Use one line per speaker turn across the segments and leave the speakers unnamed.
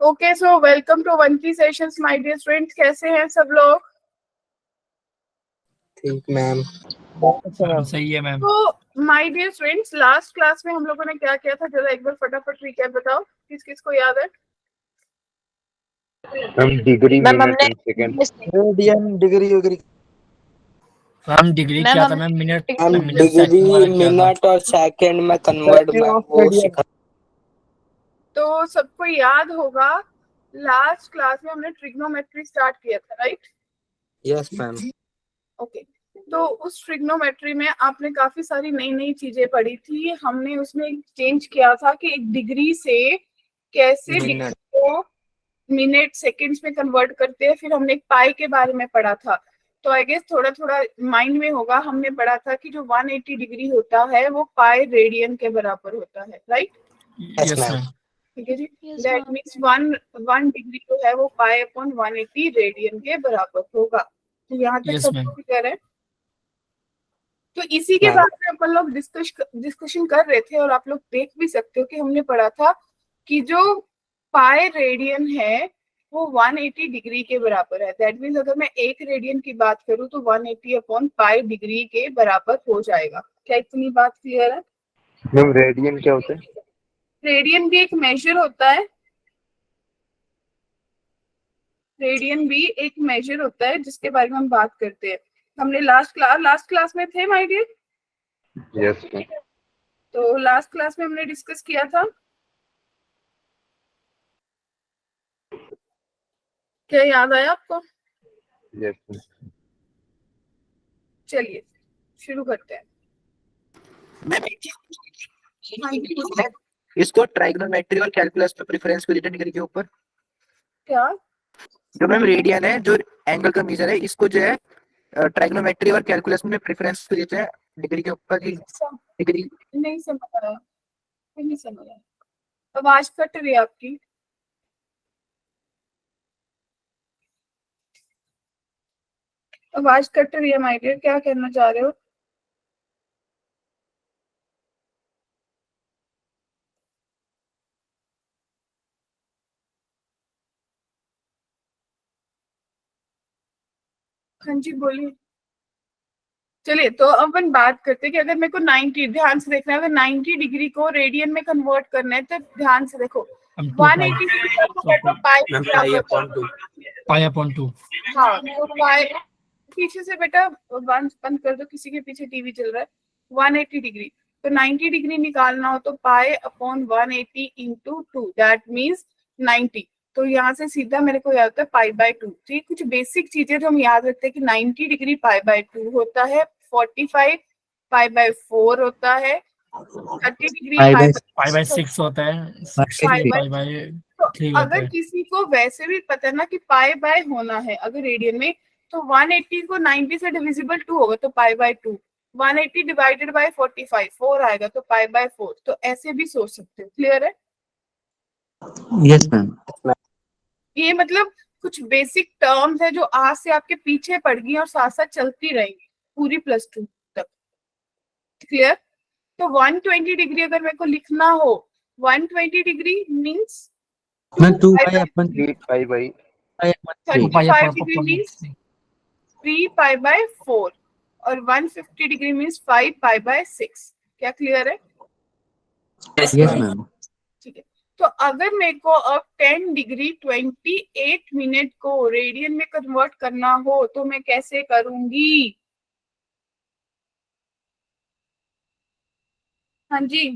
Okay, so welcome to one की sessions my dear students. कैसे हैं सब लोग?
ठीक मैम।
सही है मैम।
तो my dear students, last class में हम लोगों ने क्या किया था, जरा एक बार फटाफट रिकैप बताओ, किस किस को याद है?
हम degree minute and second
radian degree वगैरह
हम डिग्री किया था मैम, मिनट
हम
मिनट
डिग्री
सेकंड वाला किया था।
मिनट और सेकंड में कन्वर्ट में वो सिखा।
तो सबको याद होगा लास्ट क्लास में हमने ट्रिग्नोमेट्री स्टार्ट किया था, राइट?
Yes ma'am.
ओके, तो उस ट्रिग्नोमेट्री में आपने काफी सारी नई नई चीजें पढ़ी थी। हमने उसमें चेंज किया था कि एक डिग्री से कैसे डिग्री को मिनट सेकंड्स में कन्वर्ट करते हैं। फिर हमने एक पाई के बारे में पढ़ा था। तो आई गेस थोड़ा थोड़ा माइंड में होगा, हमने पढ़ा था कि जो 180 डिग्री होता है वो पाई रेडियन के बराबर होता है, राइट?
Yes ma'am.
ठीक है जी। दैट मीन्स वन डिग्री जो है वो पाई अपॉन 180 रेडियन के बराबर होगा। तो यहाँ तक
Yes,
सब
ma'am.
क्लियर है? तो इसी के बारे में अपन लोग डिस्कशन कर रहे थे, और आप लोग देख भी सकते हो कि हमने पढ़ा था कि जो पाई रेडियन है वो 180 डिग्री के बराबर है। दैट मीन्स अगर मैं एक रेडियन की बात करूं तो 180 अपॉन पाई डिग्री के बराबर हो जाएगा। क्या इतनी बात क्लियर है?
मैम रेडियन क्या होता है?
रेडियन भी एक मेजर होता है। रेडियन भी एक मेजर होता है जिसके बारे में हम बात करते हैं। हमने लास्ट क्लास में थे माय डियर।
Yes ma'am.
तो लास्ट क्लास में हमने डिस्कस किया था, क्या याद आया आपको?
Yes ma'am.
चलिए शुरू करते हैं। हाँ जी,
इसको ट्राइगोनोमेट्री और कैलकुलस में प्रेफरेंस को रिटर्न डिग्री के ऊपर
क्या?
जो मैम रेडियन है, जो एंगल का मेजर है, इसको जो है ट्राइगोनोमेट्री और कैलकुलस में प्रेफरेंस को देते हैं डिग्री के ऊपर की डिग्री।
नहीं समझ आया, नहीं समझ आया। आवाज कट रही है आपकी। आवाज कट रही है माय डियर, क्या कहना चाह रहे हो? हाँ जी बोलिए। चलिए तो अब अपन बात करते हैं कि अगर मेरे को 90, ध्यान से देखना है, अगर 90 डिग्री को रेडियन में कन्वर्ट करना है तो ध्यान से देखो।
हम
180 डिग्री को बैठो पाई के बराबर।
Pi upon 2।
हाँ, तो पाई पीछे से बेटा बंद कर दो, किसी के पीछे टीवी चल रहा है। 180 डिग्री, तो 90 डिग्री निकालना हो तो pi upon 180 into 2, that means 90। तो यहाँ से सीधा मेरे को याद होता है पाई बाय 2। तो ये कुछ बेसिक चीजें जो हम याद रखते हैं कि 90 डिग्री पाई बाय 2 होता है, 45 पाई बाय 4 होता है, 30 डिग्री
पाई बाय 6 होता है, 60
पाई
पाई बाय
तो
3 होता
अगर
है।
किसी को वैसे भी पता है ना कि पाई बाय होना है अगर रेडियन में, तो 180 को 90 से डिविजिबल 2 होगा तो पाई बाय 2। 180 डिवाइडेड बाय 45 4 आएगा तो पाई बाय 4। तो ऐसे भी सोच सकते हो। क्लियर है?
Yes ma'am.
ये मतलब कुछ बेसिक टर्म्स है जो आज से आपके पीछे पड़ गई और साथ साथ चलती रहेंगी पूरी +2 तक। क्लियर? तो 120 डिग्री अगर मेरे को लिखना हो, 120 degree means
2 pi upon
3 pi by
35 degree means 3 pi by 4 और 150 डिग्री मीन्स 5 पाई बाय 6। क्या क्लियर है?
Yes ma'am.
ठीक है। तो अगर मेरे को अब 10 डिग्री 28 मिनट को रेडियन में कन्वर्ट करना हो तो मैं कैसे करूंगी? हाँ जी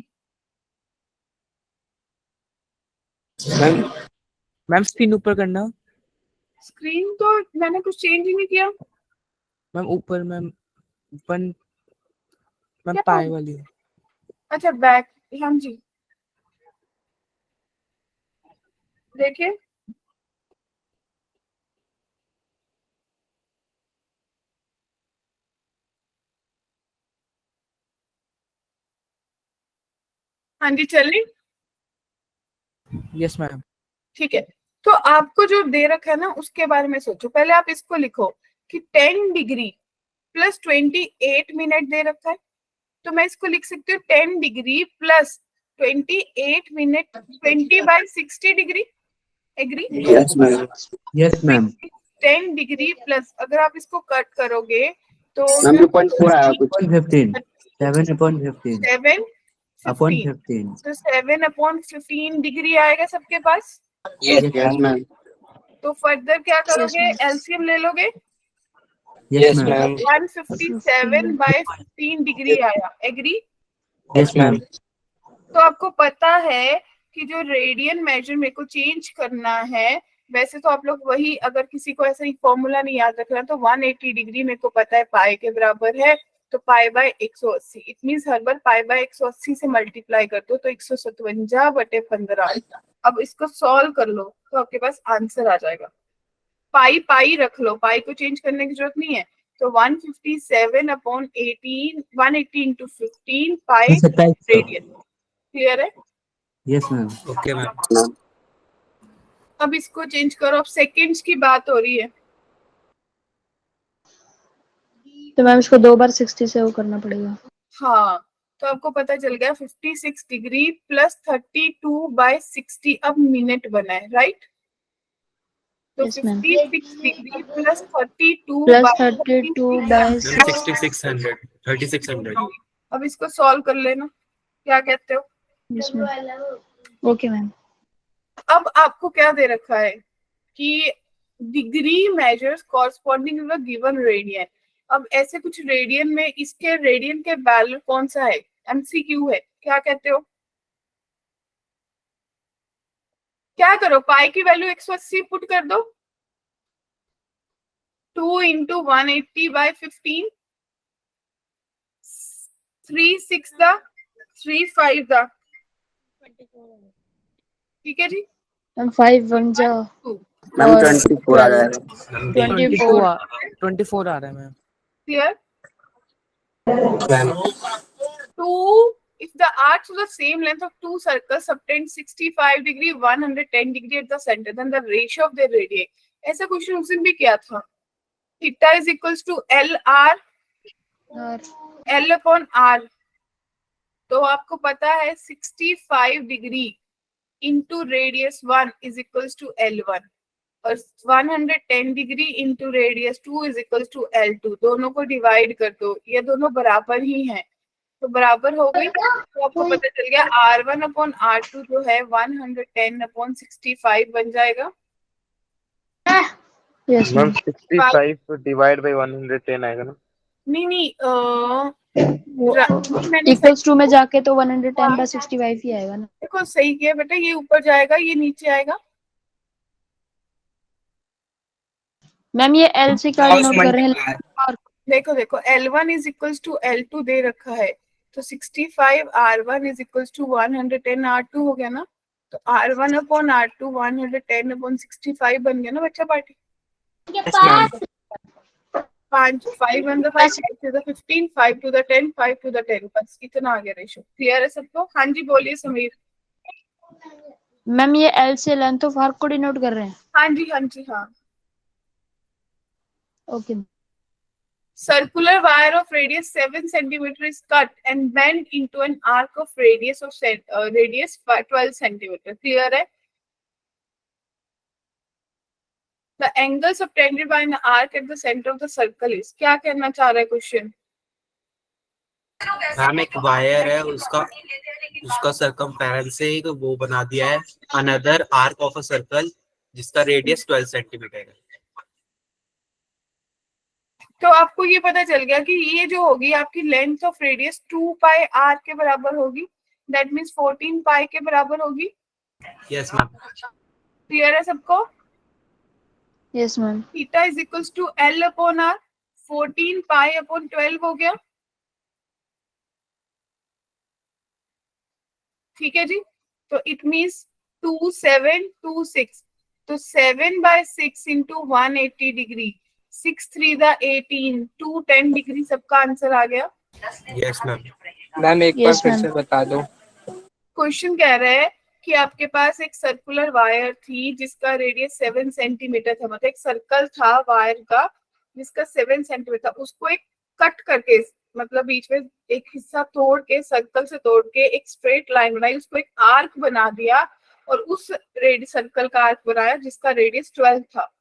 मैम मैम स्क्रीन ऊपर करना।
स्क्रीन तो मैंने कुछ चेंज ही नहीं किया।
मैम ऊपर मैम वन मैम
क्या?
पाई वाली।
अच्छा बैक, हाँ जी देखिए। हाँ जी चलिए।
Yes ma'am.
ठीक है, तो आपको जो दे रखा है ना उसके बारे में सोचो। पहले आप इसको लिखो कि 10 डिग्री प्लस 28 मिनट दे रखा है, तो मैं इसको लिख सकती हूँ 10 degree plus 28 minute 20 by 60 degree. Agree?
Yes, ma'am. Yes, ma'am.
10 degree plus, अगर आप इसको कट करोगे तो
Ma'am, 2.4 आया कुछ. 15. 7/15.
7
Upon
15,
15.
तो 7/15 डिग्री आएगा सबके पास।
Yes, ma'am.
तो फर्दर क्या करोगे,
ma'am.
एलसीएम ले लोगे।
Yes, ma'am.
157/15 डिग्री आया, एग्री?
Yes, ma'am.
तो आपको पता है कि जो रेडियन मेजर मेरे को चेंज करना है, वैसे तो आप लोग वही, अगर किसी को ऐसा ही फॉर्मूला नहीं याद रखना तो 180 डिग्री मेरे को पता है पाई के बराबर है, तो pi by 180, it means her bar pi by 180 से मल्टीप्लाई कर दो तो 157/15। अब इसको सॉल्व कर लो तो आपके पास आंसर आ जाएगा। पाई पाई रख लो, पाई को चेंज करने की जरूरत नहीं है। तो 157/18, 180 into 15 पाई रेडियन। क्लियर है?
Yes, ma'am.
Okay, ma'am.
अब इसको चेंज करो, अब सेकंड्स की बात हो रही है।
तो मैम इसको 2 बार 60 से वो करना पड़ेगा।
हाँ, तो आपको पता चल गया 56 डिग्री प्लस 32/60 अब मिनट बना है, राइट? तो
Yes, ma'am.
56 degree plus 32
plus 32 by
6600 3600.
अब इसको सॉल्व कर लेना, क्या कहते हो?
Yes ma'am. Okay ma'am.
अब आपको क्या दे रखा है कि degree measures corresponding to the given radian. अब ऐसे कुछ रेडियन में इसके रेडियन के वैल्यू कौन सा है, एमसीक्यू है, क्या कहते हो? क्या करो, पाई की वैल्यू 180 पुट कर दो, 2 into 180/15, 3 6 दा 3 5 दा, ठीक है जी।
मैम 5 1 जा
Ma'am, 24 आ जाएगा.
24 आ रहा है ma'am.
Clear?
Ma'am.
2, if the arcs of the same length of two circles subtend 65 degree 110 degree at the center, then the ratio of their radii। ऐसा क्वेश्चन उस दिन भी किया था। Theta is equals to L R,
और
L upon R. तो आपको पता है 65 degree into radius 1 is equals to L1 और 110 degree into radius 2 is equals to L2। दोनों को डिवाइड कर दो, ये दोनों बराबर ही हैं, तो बराबर हो गई। तो आपको पता चल गया R1/R2 जो है 110/65 बन जाएगा।
Yes
ma'am
ma'am.
65 divide by 110 आएगा ना?
नहीं
इक्वल्स टू में जाके तो 110/65 ही आएगा ना।
देखो सही किया बेटा, ये ऊपर जाएगा ये नीचे आएगा।
मैम ये एल से क्या डिनोट कर रहे हैं?
देखो L1 is equals to L2 दे रखा है, तो 65 R1 is equals to 110 R2 हो गया ना। तो R1/R2 110/65 बन गया ना बच्चा party.
Yes, ma'am.
5 5 1 the 5 6 to the 15 5 to the 10 5 to the 10, बस इतना आ गया रेशो। क्लियर है सबको? हाँ जी बोलिए समीर।
मैम ये एल से लेंथ ऑफ आर्क को डिनोट कर रहे हैं।
हाँ जी हाँ जी हाँ।
Okay.
Circular wire of radius 7 centimeter is cut and bent into an arc of radius of radius 12 centimeter। Clear है? The angle subtended by an arc at the center of the circle is, क्या कहना चाह रहा है question?
Ma'am एक wire है, उसका circumference से एक वो बना दिया है, another arc of a circle जिसका रेडियस 12 सेंटीमीटर है।
तो आपको ये पता चल गया कि ये जो होगी आपकी length of radius 2 pi R के बराबर होगी, दैट मींस 14 पाई के बराबर होगी।
Yes ma'am.
क्लियर है सबको?
Yes ma'am.
Theta is equals to L upon R, 14 pi upon 12 हो गया। ठीक है जी। तो इट मींस 2 7 2 6, तो 7/6 इंटू 180 डिग्री, 6 3 दा 18, 2 10 डिग्री, सबका आंसर आ गया।
Yes ma'am.
मैम एक बार
Yes,
फिर
ma'am.
से बता दो।
क्वेश्चन कह रहा है कि आपके पास एक सर्कुलर वायर थी जिसका रेडियस 7 सेंटीमीटर था, मतलब एक सर्कल था वायर का जिसका 7 सेंटीमीटर था, उसको एक कट करके, मतलब बीच में एक हिस्सा तोड़ के, सर्कल से तोड़ के एक स्ट्रेट लाइन बनाई, उसको एक आर्क बना दिया और उस सर्कल का आर्क बनाया जिसका रेडियस 12 था।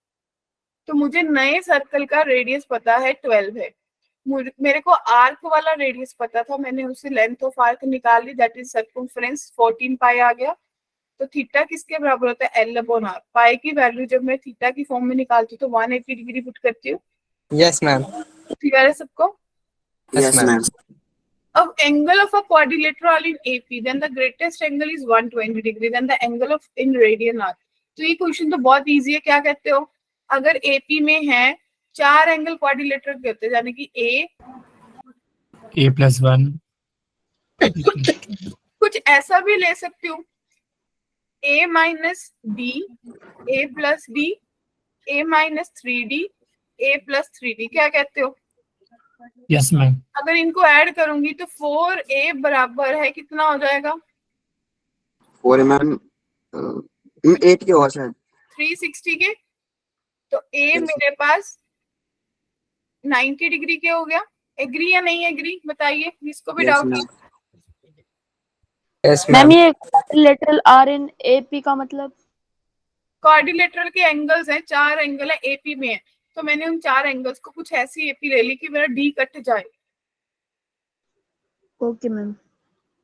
तो मुझे नए सर्कल का रेडियस पता है 12 है, मेरे को आर्क वाला रेडियस पता था, मैंने उससे लेंथ ऑफ आर्क निकाल ली, दैट इज सर्कमफ्रेंस 14 पाई आ गया। तो थीटा किसके बराबर होता है? L upon are. पाई की वैल्यू जब मैं थीटा की फॉर्म में निकालती हूँ तो 180 डिग्री पुट करती हूँ।
Yes ma'am.
क्लियर है सबको?
Yes ma'am.
अब angle of a quadrilateral in AP, then the greatest angle is 120 degree, then the angle of in radian arc। तो ये क्वेश्चन तो बहुत इजी है। क्या कहते हो, अगर AP में है 4 एंगल क्वाड्रिलेटरल के होते हैं, यानी कि
A+1
कुछ ऐसा भी ले सकती हूँ, A minus D, A plus D, A minus 3D, A plus 3D। क्या कहते हो?
Yes ma'am.
अगर इनको ऐड करूंगी तो 4A बराबर है कितना हो जाएगा?
4 मैम 8 के और शायद
360 के। तो A मेरे पास 90 डिग्री के हो गया। एग्री या नहीं एग्री बताइए, जिसको भी डाउट है।
Yes
ma'am
ma'am.
ये लेटरल आर इन एपी का मतलब?
क्वाड्रिलेटरल के एंगल्स हैं, 4 एंगल है AP में है, तो मैंने उन 4 एंगल्स को कुछ ऐसी AP ले ली कि मेरा D कट जाए।
Okay ma'am.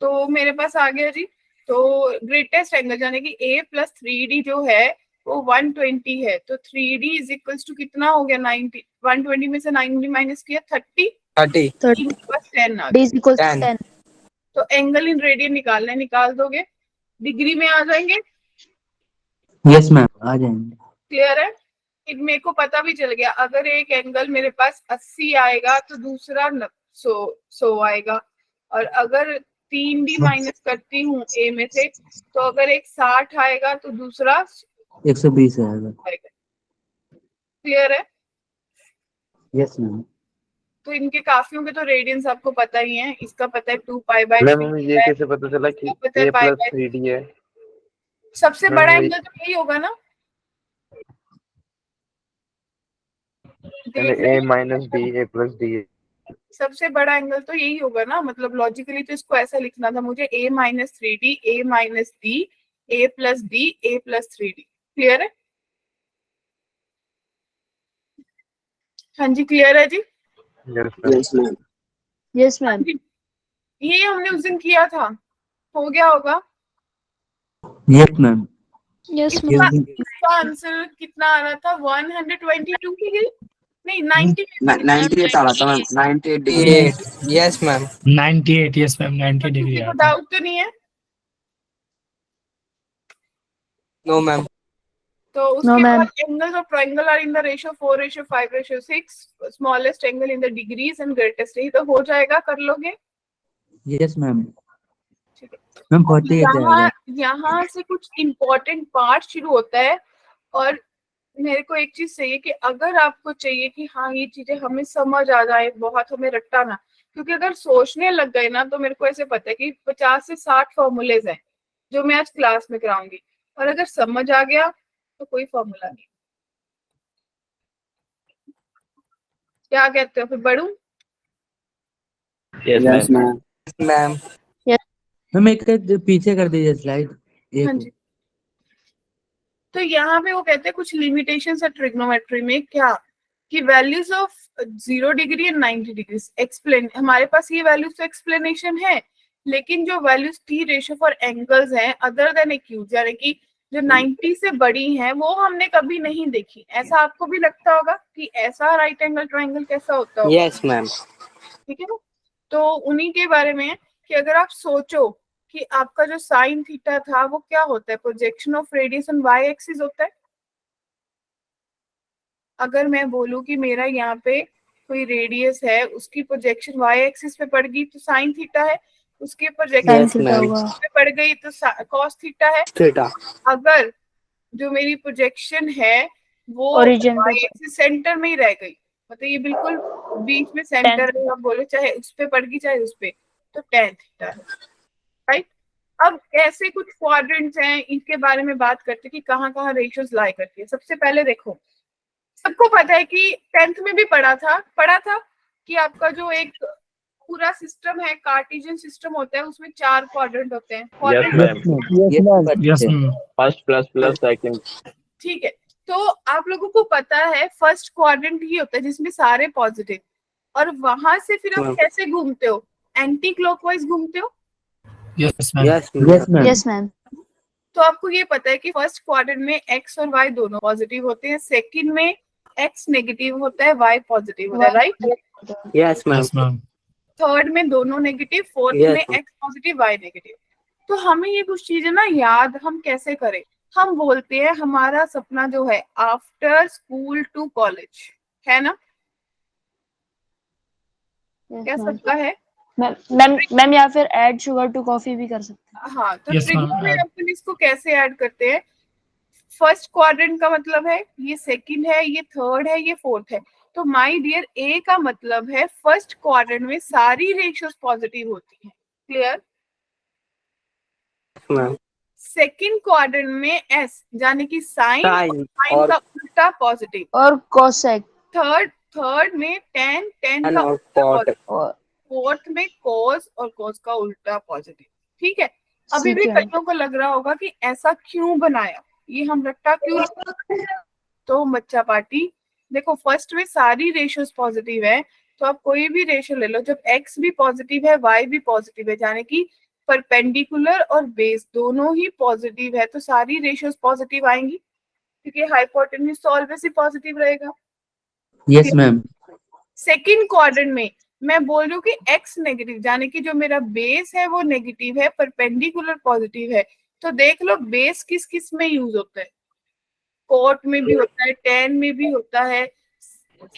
तो मेरे पास आ गया जी। तो ग्रेटेस्ट एंगल यानी कि A प्लस 3D जो है वो 120 है। तो 3D इज इक्वल्स टू कितना हो गया? 90। 120 में से 90 माइनस किया 30,
30
बस 10 आ
D
गया।
is equals to
10।
10।
तो एंगल इन रेडियन निकालना है, निकाल दोगे? डिग्री में आ जाएंगे?
यस मैम आ जाएंगे।
क्लियर है? मेरे को पता भी चल गया, अगर एक एंगल मेरे पास 80 आएगा तो दूसरा 100 आएगा, और अगर 3D माइनस करती हूँ A में से तो अगर एक 60 आएगा तो दूसरा
120 आएगा।
आएगा। क्लियर है?
Yes ma'am.
तो इनके काफियों के तो रेडियंस आपको पता ही है। इसका पता है 2 पाई बाय
मैम हमें ये कैसे पता चला कि
पता है
A
pi
plus
by
3D है?
सबसे
मैम
बड़ा
वही-
एंगल तो यही होगा ना?
यानी A minus D A plus D है।
सबसे बड़ा एंगल तो यही होगा ना, मतलब लॉजिकली तो इसको ऐसा लिखना था मुझे, A minus 3D, A minus D, A plus D, A plus 3D। Clear है? हाँ जी क्लियर है जी।
Yes ma'am.
यस
हाँ
मैम।
जी, ये हमने उस दिन किया था, हो गया होगा।
Yes ma'am.
यस
इसका
मैम।
इसका आंसर कितना आ रहा था? 122 डिग्री नहीं 90
98 आ रहा था ma'am. 98 degree. Yes ma'am.
98, yes ma'am 90 degree
किसी को
आया था।
डाउट तो नहीं है?
No ma'am.
तो उसके बाद angles of triangle are in the ratio 4:5:6, smallest angle in the degrees and greatest. ये तो हो जाएगा, कर लोगे?
Yes ma'am.
ठीक है।
मैम 48 आएगा।
यहाँ से कुछ इम्पोर्टेंट पार्ट शुरू होता है, और मेरे को एक चीज चाहिए कि अगर आपको चाहिए कि हाँ ये चीजें हमें समझ आ जाए, बहुत हमें रट्टा ना, क्योंकि अगर सोचने लग गए ना तो मेरे को ऐसे पता है कि 50 से 60 फॉर्मूलेज हैं जो मैं आज क्लास में कराऊंगी, और अगर समझ आ गया तो कोई फॉर्मूला नहीं। क्या कहते हो, फिर बढ़ूं?
Yes ma'am. मैम।
मैम एक पीछे कर दीजिए स्लाइड।
हाँ जी। तो यहाँ पे वो कहते हैं कुछ लिमिटेशंस है ट्रिग्नोमेट्री में, क्या कि values of 0 degree and 90 degree explain. हमारे पास ये वैल्यूज तो एक्सप्लेनेशन है, लेकिन जो values T ratio for angles हैं अदर देन एक्यूज, यानी कि जो 90 से बड़ी हैं वो हमने कभी नहीं देखी। ऐसा आपको भी लगता होगा कि ऐसा राइट एंगल ट्रायंगल कैसा होता होगा?
Yes ma'am.
ठीक है ना? तो उन्हीं के बारे में है कि अगर आप सोचो कि आपका जो साइन थीटा था वो क्या होता है? Projection of radius on Y axis होता है। अगर मैं बोलूं कि मेरा यहाँ पे कोई रेडियस है, उसकी प्रोजेक्शन वाई एक्सिस पे पड़ गई तो साइन थीटा है, उसके प्रोजेक्शन
Yes, ma'am.
पे पड़ गई तो कॉस थीटा है।
थीटा।
अगर जो मेरी प्रोजेक्शन है वो
Origin पे
वाई एक्सिस सेंटर में ही रह गई, मतलब ये बिल्कुल बीच में सेंटर है, आप बोलो चाहे उस पे पड़ गई चाहे उस पे, तो tan थीटा है। राइट? अब ऐसे कुछ क्वाड्रेंट्स हैं, इनके बारे में बात करते हैं कि कहाँ कहाँ रेशियोज लाई करती है। सबसे पहले देखो, सबको पता है कि 10th में भी पढ़ा था कि आपका जो एक पूरा सिस्टम है, कार्टेशियन सिस्टम होता है, उसमें 4 क्वाड्रेंट होते हैं।
Yes,
quadrant
ma'am.
Yes, ma'am.
First plus second.
ठीक है, तो आप लोगों को पता है फर्स्ट क्वाड्रेंट ही होता है जिसमें सारे पॉजिटिव, और वहां से फिर आप
हाँ।
कैसे घूमते हो? एंटी क्लॉकवाइज घूमते हो।
Yes, ma'am.
Yes,
Yes, ma'am.
Yes ma'am.
तो आपको ये पता है कि फर्स्ट क्वाड्रेंट में एक्स और वाई दोनों पॉजिटिव होते हैं, सेकंड में एक्स नेगेटिव होता है, वाई पॉजिटिव होता है, right?
yes, ma'am.
Yes, ma'am.
Third में दोनों नेगेटिव, फोर्थ
Yes,
में
ma'am.
X positive Y negative. तो हमें ये कुछ चीजें ना याद हम कैसे करें? हम बोलते हैं हमारा सपना जो है आफ्टर स्कूल टू कॉलेज, है ना? क्या सबका है?
मैम या फिर ऐड शुगर टू कॉफी भी कर सकते हैं।
हाँ, तो
Yes,
ट्रिग्नो
ma'am.
में अपन इसको कैसे ऐड करते हैं? फर्स्ट क्वाड्रेंट का मतलब है ये सेकंड है, ये थर्ड है, ये फोर्थ है। तो माय डियर ए का मतलब है फर्स्ट क्वाड्रेंट में सारी रेशियोज पॉजिटिव होती हैं। क्लियर?
Ma'am.
सेकंड क्वाड्रेंट में एस यानी कि साइन
Sin
साइन
और
का उल्टा पॉजिटिव।
और कोसेक
थर्ड में टेन टेन
and
का
और
उल्टा
cot.
पॉजिटिव।
और
फोर्थ में कोस और कोस का उल्टा पॉजिटिव। ठीक है, अभी भी
ठीक है।
कईयों को लग रहा होगा कि ऐसा क्यों बनाया, ये हम रट्टा क्यों लगाया? तो बच्चा पार्टी देखो, फर्स्ट में सारी रेशियोज पॉजिटिव है, तो आप कोई भी रेशियो ले लो, जब एक्स भी पॉजिटिव है वाई भी पॉजिटिव है, यानी कि परपेंडिकुलर और बेस दोनों ही पॉजिटिव है, तो सारी रेशियोज पॉजिटिव आएंगी, क्योंकि हाइपोटेन्यूज तो ऑलवेज ही पॉजिटिव रहेगा।
Yes, ma'am.
सेकंड क्वाड्रेंट में मैं बोल रही हूँ कि एक्स नेगेटिव यानी कि जो मेरा बेस है वो नेगेटिव है, परपेंडिकुलर पॉजिटिव है। तो देख लो बेस किस किस में यूज होता है? कोट में भी होता है, टेन में भी होता है,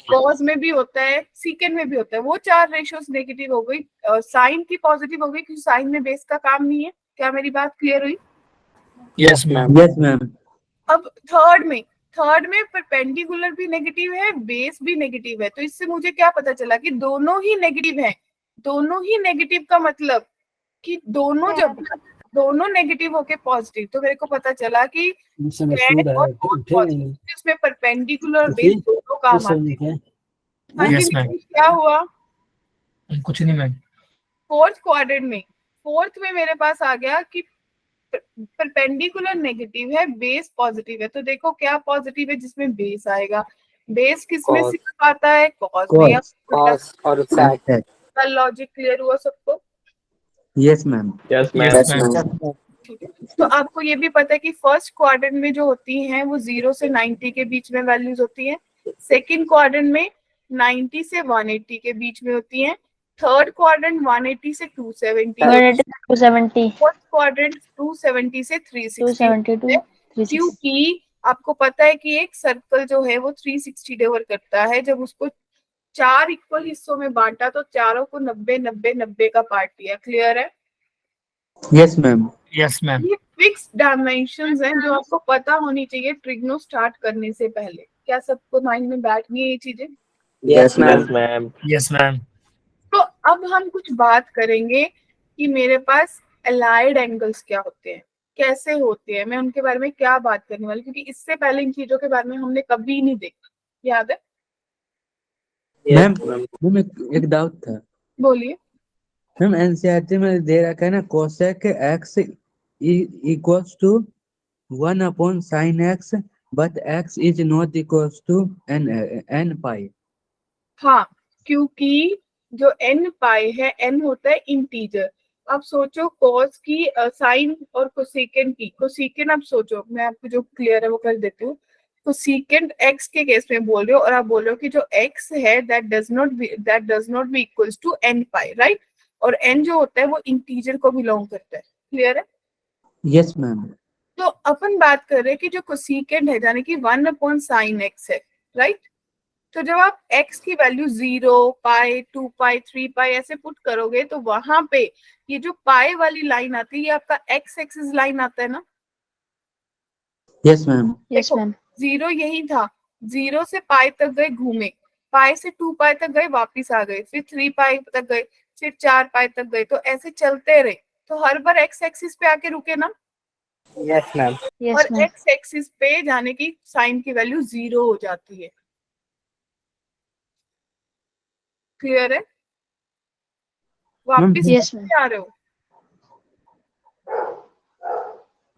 कॉस में भी होता है, सीकेंड में भी होता है। वो 4 रेशियोज नेगेटिव हो गई, साइन की पॉजिटिव हो गई, क्योंकि साइन में बेस का काम नहीं है। क्या मेरी बात क्लियर हुई?
Yes, ma'am.
Yes, ma'am.
अब थर्ड में परपेंडिकुलर भी नेगेटिव है, बेस भी नेगेटिव है, तो इससे मुझे क्या पता चला कि दोनों ही नेगेटिव हैं। दोनों ही नेगेटिव का मतलब कि दोनों जब दोनों नेगेटिव होके पॉजिटिव, तो मेरे को पता चला कि tan और cot positive, इसमें परपेंडिकुलर और बेस दोनों काम आते हैं। हाँ जी,
Yes, ma'am.
क्या हुआ?
कुछ नहीं मैम.
फोर्थ में मेरे पास आ गया कि परपेंडिकुलर नेगेटिव है, बेस पॉजिटिव है। तो देखो क्या पॉजिटिव है जिसमें बेस आएगा? बेस किसमें
Cos.
सिर्फ आता है? कॉस में या
cos और sec.
Okay.
लॉजिक क्लियर हुआ सबको?
Yes, ma'am.
Yes, ma'am.
Yes, ma'am.
ठीक है, तो आपको ये भी पता है कि फर्स्ट क्वाड्रेंट में जो होती हैं वो 0 से 90 के बीच में वैल्यूज होती हैं, सेकंड क्वाड्रेंट में 90 से 180 के बीच में होती हैं, थर्ड क्वाड्रेंट 180 से 270,
270
फोर्थ क्वाड्रेंट 270 से 360।
270 to 360।
क्योंकि आपको पता है कि एक सर्कल जो है वो 360 डिवाइड करता है, जब उसको 4 इक्वल हिस्सों में बांटा तो चारों को 90 90 90 का पार्ट दिया। क्लियर है?
Yes, ma'am.
Yes, ma'am.
ये फिक्स डायमेंशंस हैं जो आपको पता होनी चाहिए ट्रिग्नो स्टार्ट करने से पहले। क्या सबको माइंड में बैठ गई ये चीजें?
Yes, ma'am.
Yes, ma'am.
Yes, ma'am.
तो अब हम कुछ बात करेंगे कि मेरे पास अलाइड एंगल्स क्या होते हैं, कैसे होते हैं, मैं उनके बारे में क्या बात करने वाली, क्योंकि इससे पहले इन चीजों के बारे में हमने कभी नहीं देखा। याद है?
मैम मैम एक डाउट था
बोलिए।
मैम, एनसीईआरटी में दे रखा है ना cosec X equals to 1 sin x but x is not equals to n pi।
हाँ, क्योंकि जो n पाई है, n होता है इंटीजर। अब सोचो कॉस की साइन और कोसेकेंट की। कोसेकेंट अब सोचो, मैं आपको जो क्लियर है वो कर देती हूँ। कोसेकेंट x के केस में बोल रहे हो, और आप बोल रहे हो कि जो x है that does not be equals to n पाई, राइट? और n जो होता है वो इंटीजर को बिलोंग करता है। क्लियर है?
Yes ma'am.
तो अपन बात कर रहे हैं कि जो कोसेकेंट है यानी कि 1 sin x है, राइट? तो जब आप x की वैल्यू 0, पाई, 2 पाई, 3 पाई ऐसे पुट करोगे तो वहां पे ये जो पाई वाली लाइन आती है ये आपका x एक्सिस लाइन आता है ना?
Yes ma'am.
Yes ma'am.
0 यही था, 0 से पाई तक गए घूमे, पाई से 2 पाई तक गए वापिस आ गए, फिर 3 पाई तक गए, फिर 4 पाई तक गए, तो ऐसे चलते रहे। तो हर बार x एक्सिस पे आके रुके ना?
Yes, ma'am.
यस
और
मैम।
x एक्सिस पे जाने की साइन की वैल्यू 0 हो जाती है। क्लियर है? वापिस
Yes,
कैसे
ma'am.
आ रहे हो?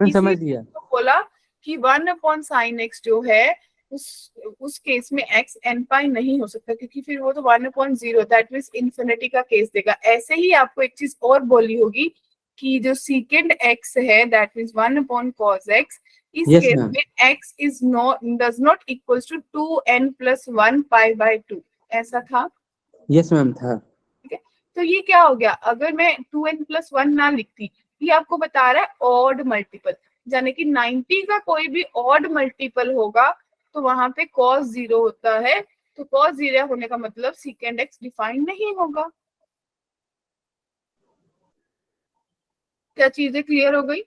मैं
इसी
समझ गया।
तो बोला कि 1/sin x जो है उस केस में x n पाई नहीं हो सकता, क्योंकि फिर वो तो 1/0 दैट मींस इंफिनिटी का केस देगा। ऐसे ही आपको एक चीज और बोली होगी कि जो सीकेंड x है दैट मींस 1/cos x, इस
Yes,
केस
ma'am.
में x is not does not equals to 2n + 1 π/2, ऐसा था।
यस मैम था।
ठीक है, तो ये क्या हो गया, अगर मैं 2n + 1 ना लिखती, ये आपको बता रहा है ऑड मल्टीपल, यानी कि 90 का कोई भी ऑड मल्टीपल होगा तो वहां पे cos 0 होता है, तो cos 0 होने का मतलब secant x डिफाइन नहीं होगा। क्या चीजें क्लियर हो गई?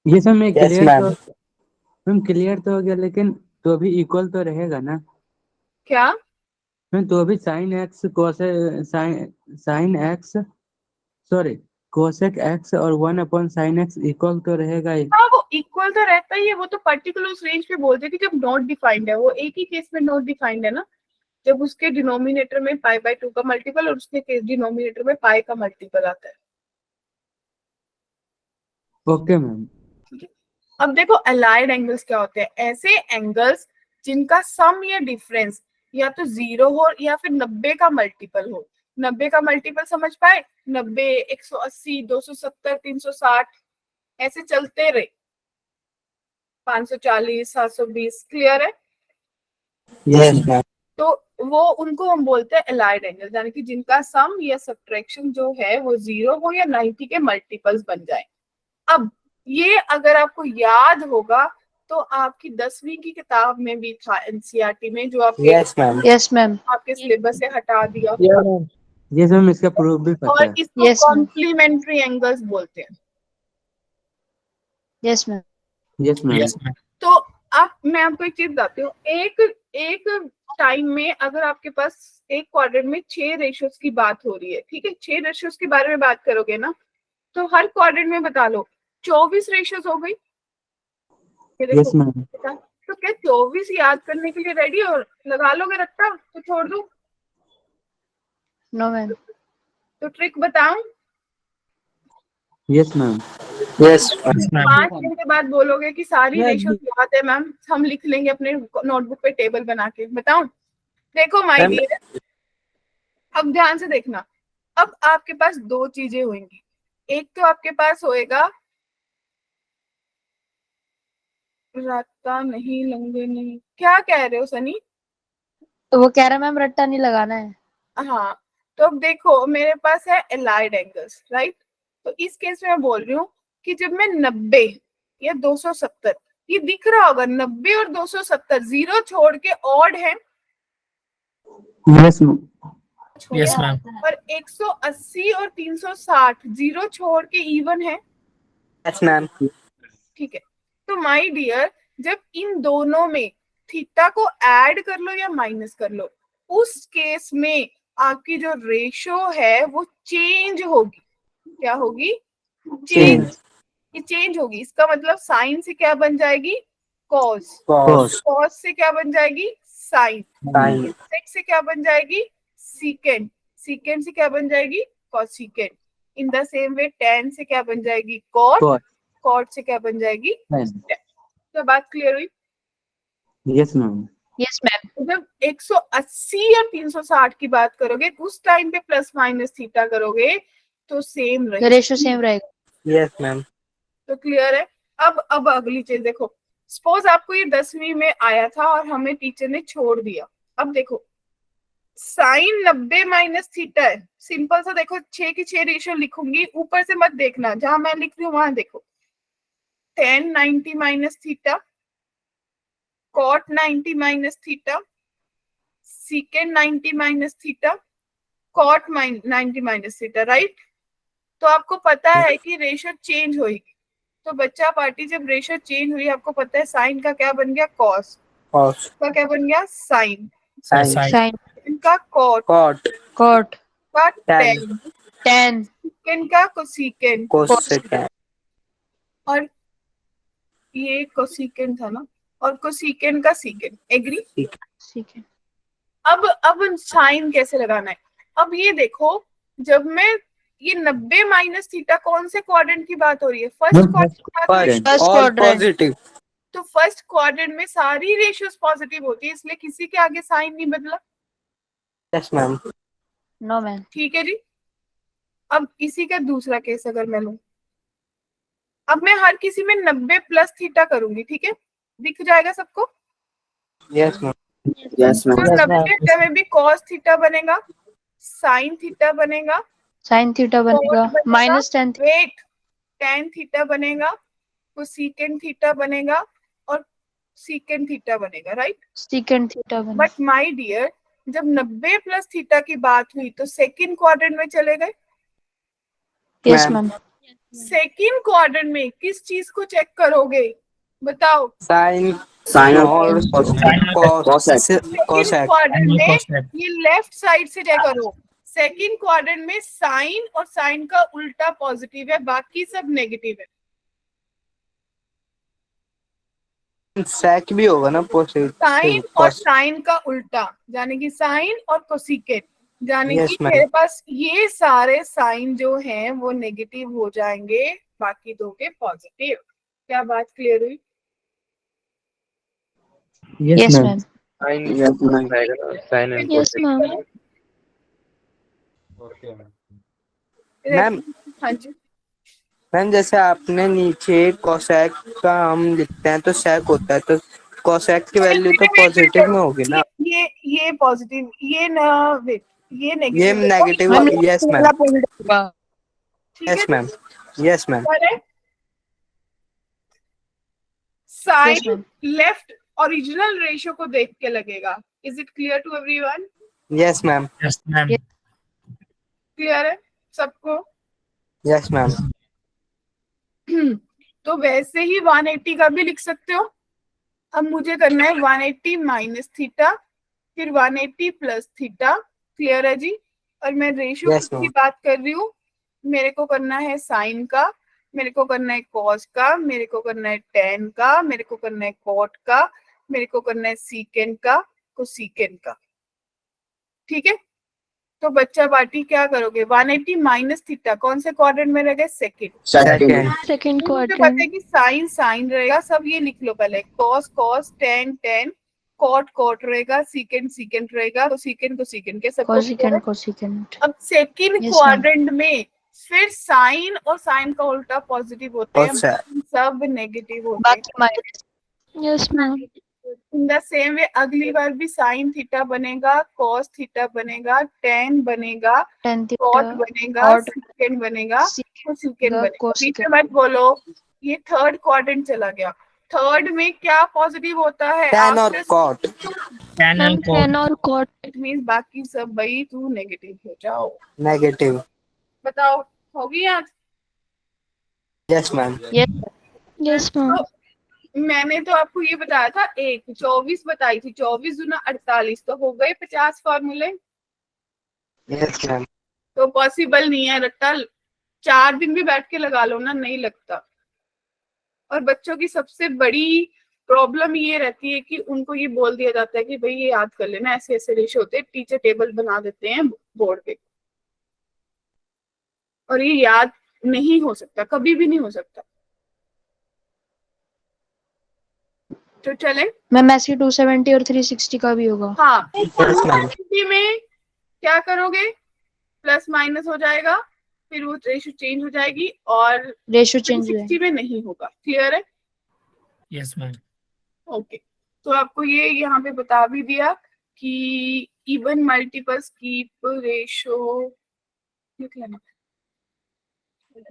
ये सब में
Yes,
क्लियर
ma'am.
तो मैम क्लियर तो हो गया, लेकिन तो भी इक्वल तो रहेगा ना
क्या?
मैम? तो भी sine x sine x sorry cosec x और 1/sin x इक्वल तो रहेगा ही।
हाँ, वो इक्वल तो रहता ही है, वो तो पर्टिकुलर उस रेंज पे बोलते हैं कि जब नॉट डिफाइंड है, वो एक ही केस में नॉट डिफाइंड है ना, जब उसके डिनोमिनेटर में π/2 का मल्टीपल और उसके डिनोमिनेटर में पाई का मल्टीपल आता है।
Okay ma'am.
अब देखो अलाइड एंगल्स क्या होते हैं, ऐसे एंगल्स जिनका सम या डिफरेंस या तो 0 हो या फिर 90 का मल्टीपल हो। 90 का मल्टीपल समझ पाए? 90, 180, 270, 360 ऐसे चलते रहे, 540, 720, क्लियर है?
Yes, ma'am.
तो वो उनको हम बोलते हैं अलाइड एंगल, यानी कि जिनका सम या सब्ट्रैक्शन जो है वो 0 हो या 90 के मल्टीपल्स बन जाए। अब ये अगर आपको याद होगा तो आपकी 10वीं की किताब में भी था, एनसीईआरटी में, जो आपके
Yes, ma'am.
Yes, ma'am.
आपके सिलेबस से हटा दिया।
ये सब इसका प्रूफ भी पता
और
है।
इसको
Yes, ma'am.
कॉम्प्लीमेंट्री एंगल्स बोलते हैं।
Yes, ma'am.
Yes ma'am.
Yes, ma'am.
तो अब मैं आपको एक चीज बताती हूँ, एक टाइम में अगर आपके पास एक क्वाड्रेंट में 6 रेशियोज की बात हो रही है, ठीक है, 6 रेशियोज के बारे में बात करोगे ना, तो हर क्वाड्रेंट में बता लो 24 रेशियोज हो गई। ये देखो
यस मैम।
तो क्या 24 याद करने के लिए रेडी हो? लगा लोगे रट्टा तो छोड़ दो?
No, ma'am.
तो ट्रिक बताऊं?
Yes ma'am.
Yes, ma'am.
Yes, ma'am.
5 दिन के बाद बोलोगे कि सारी रेशियोज याद है मैम, हम लिख लेंगे अपने नोटबुक पे टेबल बना के। बताऊं? देखो माय
Ma'am.
डियर, अब ध्यान से देखना। अब आपके पास दो चीजें होंगी, एक तो आपके पास होएगा रट्टा नहीं लंगे नहीं, क्या कह रहे हो सनी?
तो वो कह रहा मैम रट्टा नहीं लगाना है।
हाँ, तो अब देखो मेरे पास है एलाइड एंगल्स, राइट? तो इस केस में मैं बोल रही हूँ कि जब मैं 90 या 270, ये दिख रहा होगा 90 और 270 जीरो छोड़ के ऑड है,
यस
Yes, ma'am.
और 180 और 360 जीरो छोड़ के इवन है।
Yes, ma'am.
ठीक है, तो माय डियर जब इन दोनों में थीटा को ऐड कर लो या माइनस कर लो, उस केस में आपकी जो रेशो है वो चेंज होगी। क्या होगी? चेंज। ये चेंज होगी, इसका मतलब साइन से क्या बन जाएगी? कॉस।
Cos.
कॉस से क्या बन जाएगी? साइन।
Sin.
सेक से क्या बन जाएगी? सीकेंड। सीकेंड से क्या बन जाएगी? Cosecant. In the same way tan से क्या बन जाएगी? कॉट।
Cot.
कॉट से क्या बन जाएगी? तो बात क्लियर हुई?
Yes ma'am.
Yes, ma'am.
जब 180 और 360 की बात करोगे उस टाइम पे प्लस माइनस थीटा करोगे तो सेम
The
रहेगा।
ratio same रहेगा।
Yes, ma'am.
तो क्लियर है? अब अगली चीज देखो, सपोज आपको ये 10वीं में आया था और हमें टीचर ने छोड़ दिया। अब देखो साइन 90 माइनस थीटा है, सिंपल सा देखो 6 की 6 रेशियो लिखूंगी, ऊपर से मत देखना, जहां मैं लिख रही हूँ वहां देखो। tan 90 minus theta, cot 90 minus theta, secant 90 minus theta, cot 90 minus theta, right? तो आपको पता है कि रेशियो चेंज होगी, तो बच्चा पार्टी जब रेशियो चेंज हुई आपको पता है साइन का क्या बन गया? कॉस।
Cos.
का क्या बन गया? साइन।
Sin.
Sin.
इनका कॉट।
Cot.
Cot.
का
Tan.
टेन।
Tan.
इनका कोसिकेंड।
Cosecant.
और ये कोसिकेंड था ना, और कोसिकेंड का सीकेंड। एग्री?
ठीक है।
अब साइन कैसे लगाना है? अब ये देखो, जब मैं ये 90 माइनस थीटा कौन से क्वाड्रेंट की बात हो रही है? First quadrant.
First
All
quadrant.
positive.
तो फर्स्ट क्वाड्रेंट में सारी रेशियोज पॉजिटिव होती है, इसलिए किसी के आगे साइन नहीं बदला।
Yes, ma'am.
No, man.
ठीक है जी। अब इसी का दूसरा केस अगर मैं लूं, अब मैं हर किसी में 90 प्लस थीटा करूंगी, ठीक है, दिख जाएगा सबको।
Yes, ma'am. Yes,
तो
ma'am.
90 थीटा में भी cos थीटा बनेगा, sin थीटा बनेगा,
Sin theta बनेगा.
cot बनेगा,
Minus tan theta.
Wait tan theta बनेगा, cosecant थीटा बनेगा और secant थीटा बनेगा, राइट।
Secant theta बनेगा.
बट माय डियर, जब 90 प्लस थीटा की बात हुई तो सेकंड क्वाड्रेंट में चले गए।
Yes,
Ma'am.
ma'am.
Second quadrant में किस चीज को चेक करोगे, बताओ?
Sin और cosec.
सेकंड क्वाड्रेंट
Angle
में
cosec.
ये लेफ्ट साइड से चेक करो। सेकंड क्वाड्रेंट में साइन और साइन का उल्टा पॉजिटिव है, बाकी सब नेगेटिव है।
Sec भी होगा ना positive.
साइन और साइन का उल्टा, यानी कि साइन और कोसिकेट, यानी
Yes,
कि
ma'am.
मेरे पास ये सारे साइन जो हैं वो नेगेटिव हो जाएंगे, बाकी दो के पॉजिटिव। क्या बात क्लियर हुई?
Yes,
Yes, ma'am.
ma'am.
Sin and
Yes,
cosec.
ma'am.
Ma'am
हाँ जी,
मैम जैसे आपने नीचे कोसेक का हम लिखते हैं तो सेक होता है, तो कोसेक की वैल्यू तो पॉजिटिव में होगी ना।
ये पॉजिटिव, ये ना वेट, ये
ये
negative
negative.
Ma'am,
yes ma'am.
पहला point होगा.
ठीक है।
Yes ma'am. Yes ma'am.
Yes,
sine
ma'am.
Left original ratio को देख के लगेगा। Is it clear to everyone?
Yes ma'am.
Yes, ma'am.
Yes.
Clear है सबको?
Yes ma'am.
तो वैसे ही 180 का भी लिख सकते हो। अब मुझे करना है 180 माइनस थीटा, फिर 180 प्लस थीटा। क्लियर है जी? और मैं रेशियो
Yes,
की
ma'am.
बात कर रही हूँ। मेरे को करना है साइन का, मेरे को करना है कॉस का, मेरे को करना है टेन का, मेरे को करना है कॉट का, मेरे को करना है सीकेंड का, कोसीकेंड का। ठीक है, तो बच्चा पार्टी क्या करोगे? 180 माइनस थीटा कौन से क्वाड्रेंट में रहेगा? सेकंड।
सेकंड।
Second
मुझे पता
quadrant.
है कि साइन साइन रहेगा, सब ये लिख लो पहले। Cos cos, tan tan, cot cot रहेगा, सीकेंड सीकेंड रहेगा, तो सीकेंड को सीकेंड के सब।
Cosecant, cosecant.
अब सेकंड
Yes,
क्वाड्रेंट में फिर साइन और साइन का उल्टा पॉजिटिव होते हैं,
अच्छा।
बाकी सब नेगेटिव होते हैं।
बाकी minus. Yes, ma'am.
In the same way अगली बार भी साइन थीटा बनेगा, कॉस थीटा बनेगा, टेन बनेगा,
Tan
कॉट
theta.
बनेगा,
Cot.
सीकेंड बनेगा,
Secant
कोसेकेंड
बनेगा,
बनेगा।
cosecant.
बीच में मत बोलो, ये थर्ड क्वाड्रेंट चला गया। थर्ड में क्या पॉजिटिव होता है?
टेन और cot.
Tan
Ma'am,
and cot.
tan और cot.
इट मींस बाकी सब भाई तू नेगेटिव हो जाओ।
नेगेटिव।
बताओ, होगी याद?
Yes ma'am.
Yes. Yes, ma'am.
तो मैंने तो आपको ये बताया था, 24 बताई थी, 24 दूना 48, तो हो गए 50 फॉर्मूले।
Yes ma'am.
तो पॉसिबल नहीं है रट्टा, 4 दिन भी बैठ के लगा लो ना, नहीं लगता। और बच्चों की सबसे बड़ी प्रॉब्लम ये रहती है कि उनको ये बोल दिया जाता है कि भाई ये याद कर लेना, ऐसे ऐसे रेशो होते हैं, टीचर टेबल बना देते हैं बोर्ड पे, और ये याद नहीं हो सकता, कभी भी नहीं हो सकता। तो चले,
मैम ऐसे 270 और 360 का भी होगा.
हाँ,
यस मैम।
270 में क्या करोगे? प्लस माइनस हो जाएगा, फिर वो रेशो चेंज हो जाएगी, और
रेशियो चेंज हुआ
360 में नहीं होगा। क्लियर है?
Yes, ma'am.
ओके, तो आपको ये यहाँ पे बता भी दिया कि इवन मल्टीपल्स कीप रेशो लिख लेना,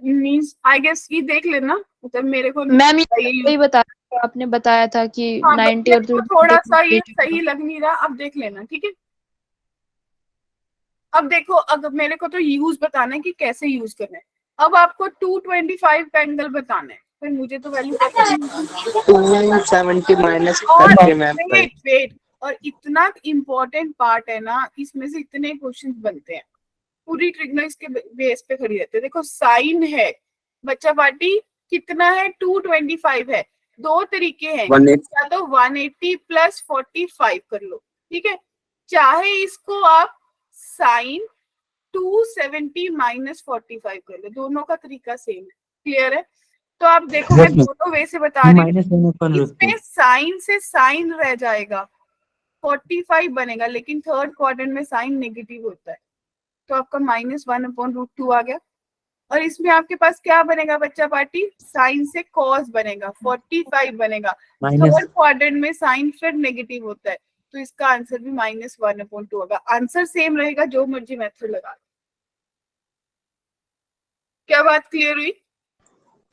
मींस आई गेस ये देख लेना, मतलब मेरे को
मैम ये
ये
वही बता आपने बताया था कि
हाँ,
90 और
मेरे को थोड़ा सा ये सही लग नहीं रहा, अब देख लेना। ठीक है, अब देखो, अगर मेरे को तो यूज बताना है कि कैसे यूज करना है। अब आपको 225 का एंगल बताना है, फिर मुझे तो वैल्यू
270 माइनस
और
करके मैम।
वेट, और इतना इम्पोर्टेंट पार्ट है ना, इसमें से इतने क्वेश्चंस बनते हैं, पूरी ट्रिग्नो इसके बेस पे खड़ी रहती है। देखो साइन है बच्चा पार्टी, कितना है? 225 है। दो तरीके हैं, या तो 180 प्लस 45 कर लो, ठीक है, चाहे इसको आप साइन 270 माइनस 45 कर लो, दोनों का तरीका सेम है। क्लियर है? तो आप देखो मैं
Yes, ma'am.
दोनों वे से बता रही हूँ।
-1/√2.
इसमें साइन से साइन रह जाएगा, 45 बनेगा, लेकिन थर्ड क्वाड्रेंट में साइन नेगेटिव होता है, तो आपका -1/√2 आ गया। और इसमें आपके पास क्या बनेगा बच्चा पार्टी? साइन से कॉस बनेगा, 45 बनेगा।
माइनस
थर्ड क्वाड्रेंट में साइन फिर नेगेटिव होता है, तो इसका आंसर भी -1/2 होगा। आंसर सेम रहेगा, जो मर्जी मेथड लगा लो। क्या बात क्लियर हुई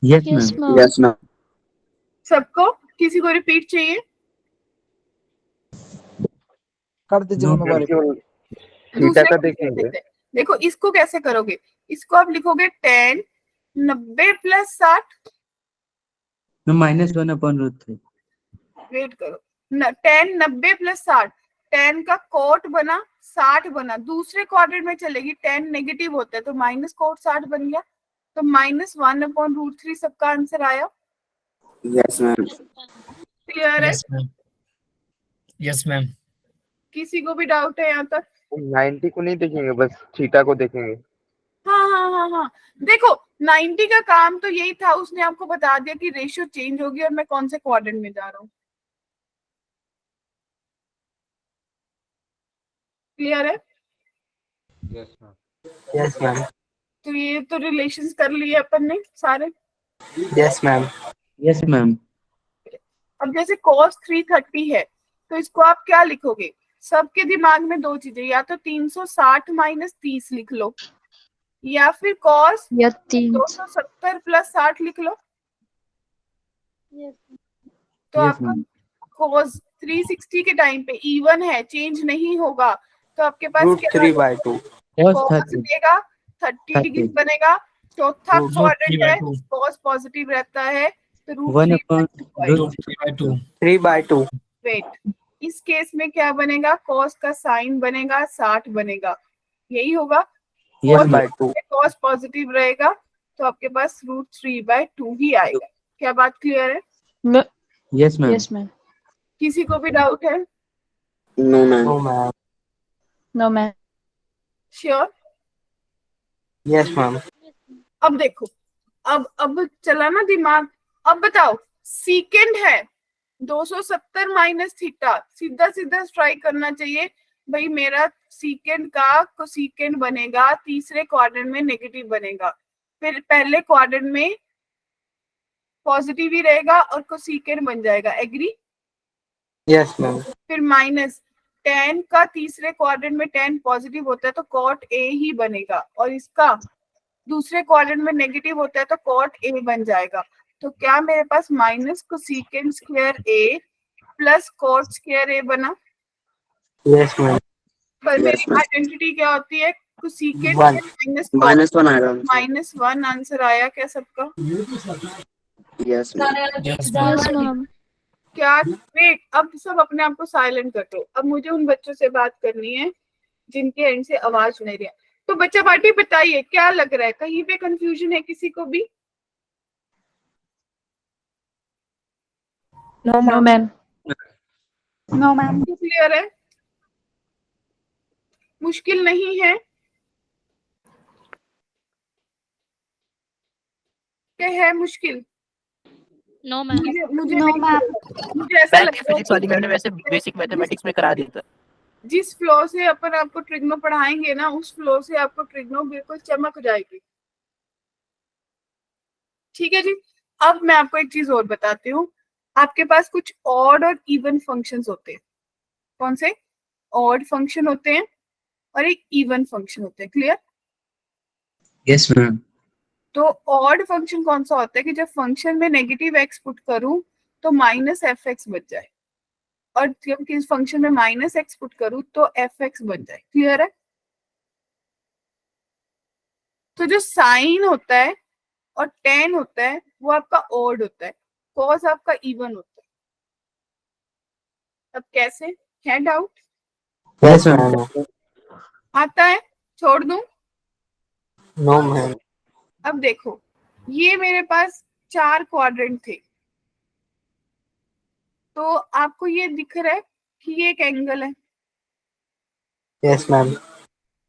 yes
yes
ma'am.
Ma'am.
Yes ma'am.
सबको? किसी को रिपीट चाहिए?
कर दीजिए
No,
मम्मी को repeat।
थीटा
दूसरे
का
को भी कर
देखेंगे।
देते हैं। देखो इसको कैसे करोगे, इसको आप लिखोगे 10 90 + 60।
-1/√3.
वेट करो, 10 90 + 60, 10 का कोट बना, 60 बना, दूसरे क्वाड्रेंट में चलेगी, 10 नेगेटिव होता है तो माइनस कोट 60 बन गया, तो -1/√3 सबका आंसर आया।
Yes ma'am.
क्लियर है?
Yes ma'am. Yes ma'am.
किसी को भी डाउट है यहाँ तक?
90 को नहीं देखेंगे, बस थीटा को देखेंगे।
हाँ हाँ हाँ हाँ, देखो 90 का काम तो यही था, उसने आपको बता दिया कि रेशियो चेंज होगी और मैं कौन से क्वाड्रेंट में जा रहा हूँ। क्लियर है?
Yes ma'am.
तो ये तो रिलेशंस कर लिए अपन ने सारे।
Yes ma'am.
Yes ma'am.
अब जैसे cos 330 है, तो इसको आप क्या लिखोगे? सबके दिमाग में दो चीजें, या तो 360 - 30 लिख लो, या फिर cos
या 3
270 + 60 लिख लो। तो
यस
आपका
मैम।
cos 360 के टाइम पे इवन है, चेंज नहीं होगा, तो आपके पास क्या
√3/2।
cos
cos
30.
देगा 30 डिग्री बनेगा। चौथा
Root
क्वाड्रेंट है,
3/2.
cos पॉजिटिव रहता है, तो
One upon
Root 3/2.
3/2।
वेट, इस केस में क्या बनेगा? cos का साइन बनेगा, 60 बनेगा, यही होगा।
Yes,
cos
ma'am.
√3/2।
cos positive रहेगा, तो आपके पास √3/2 ही आएगा। क्या बात क्लियर है?
Yes, ma'am.
Yes ma'am.
किसी को भी डाउट है?
No ma'am. No ma'am.
No ma'am.
Sure?
Yes ma'am.
अब देखो, अब चला ना दिमाग। अब बताओ, सीकेंड है 270 - थीटा, सीधा सीधा स्ट्राइक करना चाहिए भाई। मेरा सीकेंड का कोसीकेंड बनेगा, तीसरे क्वाड्रेंट में नेगेटिव बनेगा, फिर पहले क्वाड्रेंट में पॉजिटिव ही रहेगा और कोसीकेंड बन जाएगा। एग्री?
Yes ma'am.
फिर -10 का तीसरे क्वाड्रेंट में 10 पॉजिटिव होता है तो cot A ही बनेगा, और इसका दूसरे क्वाड्रेंट में नेगेटिव होता है तो cot A बन जाएगा। तो क्या मेरे पास -cosecant square A + cot square A बना?
Yes ma'am.
पर
Yes,
मेरी
ma'am.
आइडेंटिटी क्या होती है? Cosecant
One.
-cot,
-1 आएगा आंसर।
-1 आंसर आया क्या सबका?
Yes ma'am.
Yes
yes
ma'am.
Ma'am.
क्या? वेट, अब सब अपने आप को साइलेंट कर दो। अब मुझे उन बच्चों से बात करनी है जिनके एंड से आवाज नहीं रही है। तो बच्चा पार्टी बताइए, क्या लग रहा है? कहीं पे कंफ्यूजन है किसी को भी?
No ma'am. No ma'am.
Clear है? मुश्किल नहीं है? क्या है मुश्किल?
No ma'am.
मुझे
नो
नहीं
मैम।
पता। मुझे ऐसा लगता है
फिजिक्स वाली मैम ने वैसे बेसिक मैथमेटिक्स में करा दिया था।
जिस फ्लो से अपन आपको ट्रिग्नो पढ़ाएंगे ना, उस फ्लो से आपको ट्रिग्नो बिल्कुल चमक जाएगी। ठीक है जी। अब मैं आपको एक चीज और बताती हूँ। आपके पास कुछ ऑड और इवन फंक्शंस होते हैं। कौन से? ऑड फंक्शन होते हैं और एक इवन फंक्शन होते हैं। क्लियर?
Yes, ma'am.
तो ऑड फंक्शन कौन सा होता है कि जब फंक्शन में नेगेटिव एक्स पुट करूं तो -fx बच जाए, और जब किस फंक्शन में -x पुट करूं तो fx बन जाए। क्लियर है? तो जो साइन होता है और tan होता है वो आपका ऑड होता है, cos आपका इवन होता है। अब कैसे? है डाउट?
Yes ma'am.
आता है? छोड़ दूं?
No ma'am.
अब देखो, ये मेरे पास 4 क्वाड्रेंट थे, तो आपको ये दिख रहा है कि ये एक एंगल है।
Yes ma'am.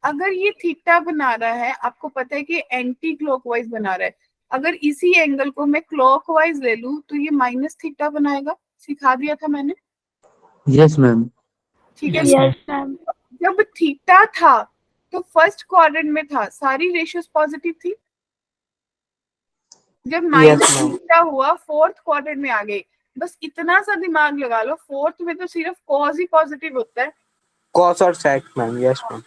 अगर ये थीटा बना रहा है, आपको पता है कि एंटी क्लॉकवाइज बना रहा है, अगर इसी एंगल को मैं क्लॉकवाइज ले लूं तो ये माइनस थीटा बनाएगा, सिखा दिया था मैंने,
Yes, ma'am.
ठीक है।
Yes, ma'am.
Yes ma'am.
जब थीटा था तो फर्स्ट क्वाड्रेंट में था, सारी रेशियोज पॉजिटिव थी। जब माइनस
ma'am.
थीटा हुआ फोर्थ क्वाड्रेंट में आ गए। बस इतना सा दिमाग लगा लो, फोर्थ में तो सिर्फ कॉज ही पॉजिटिव होता है,
Cos और sec, मैम. Yes ma'am.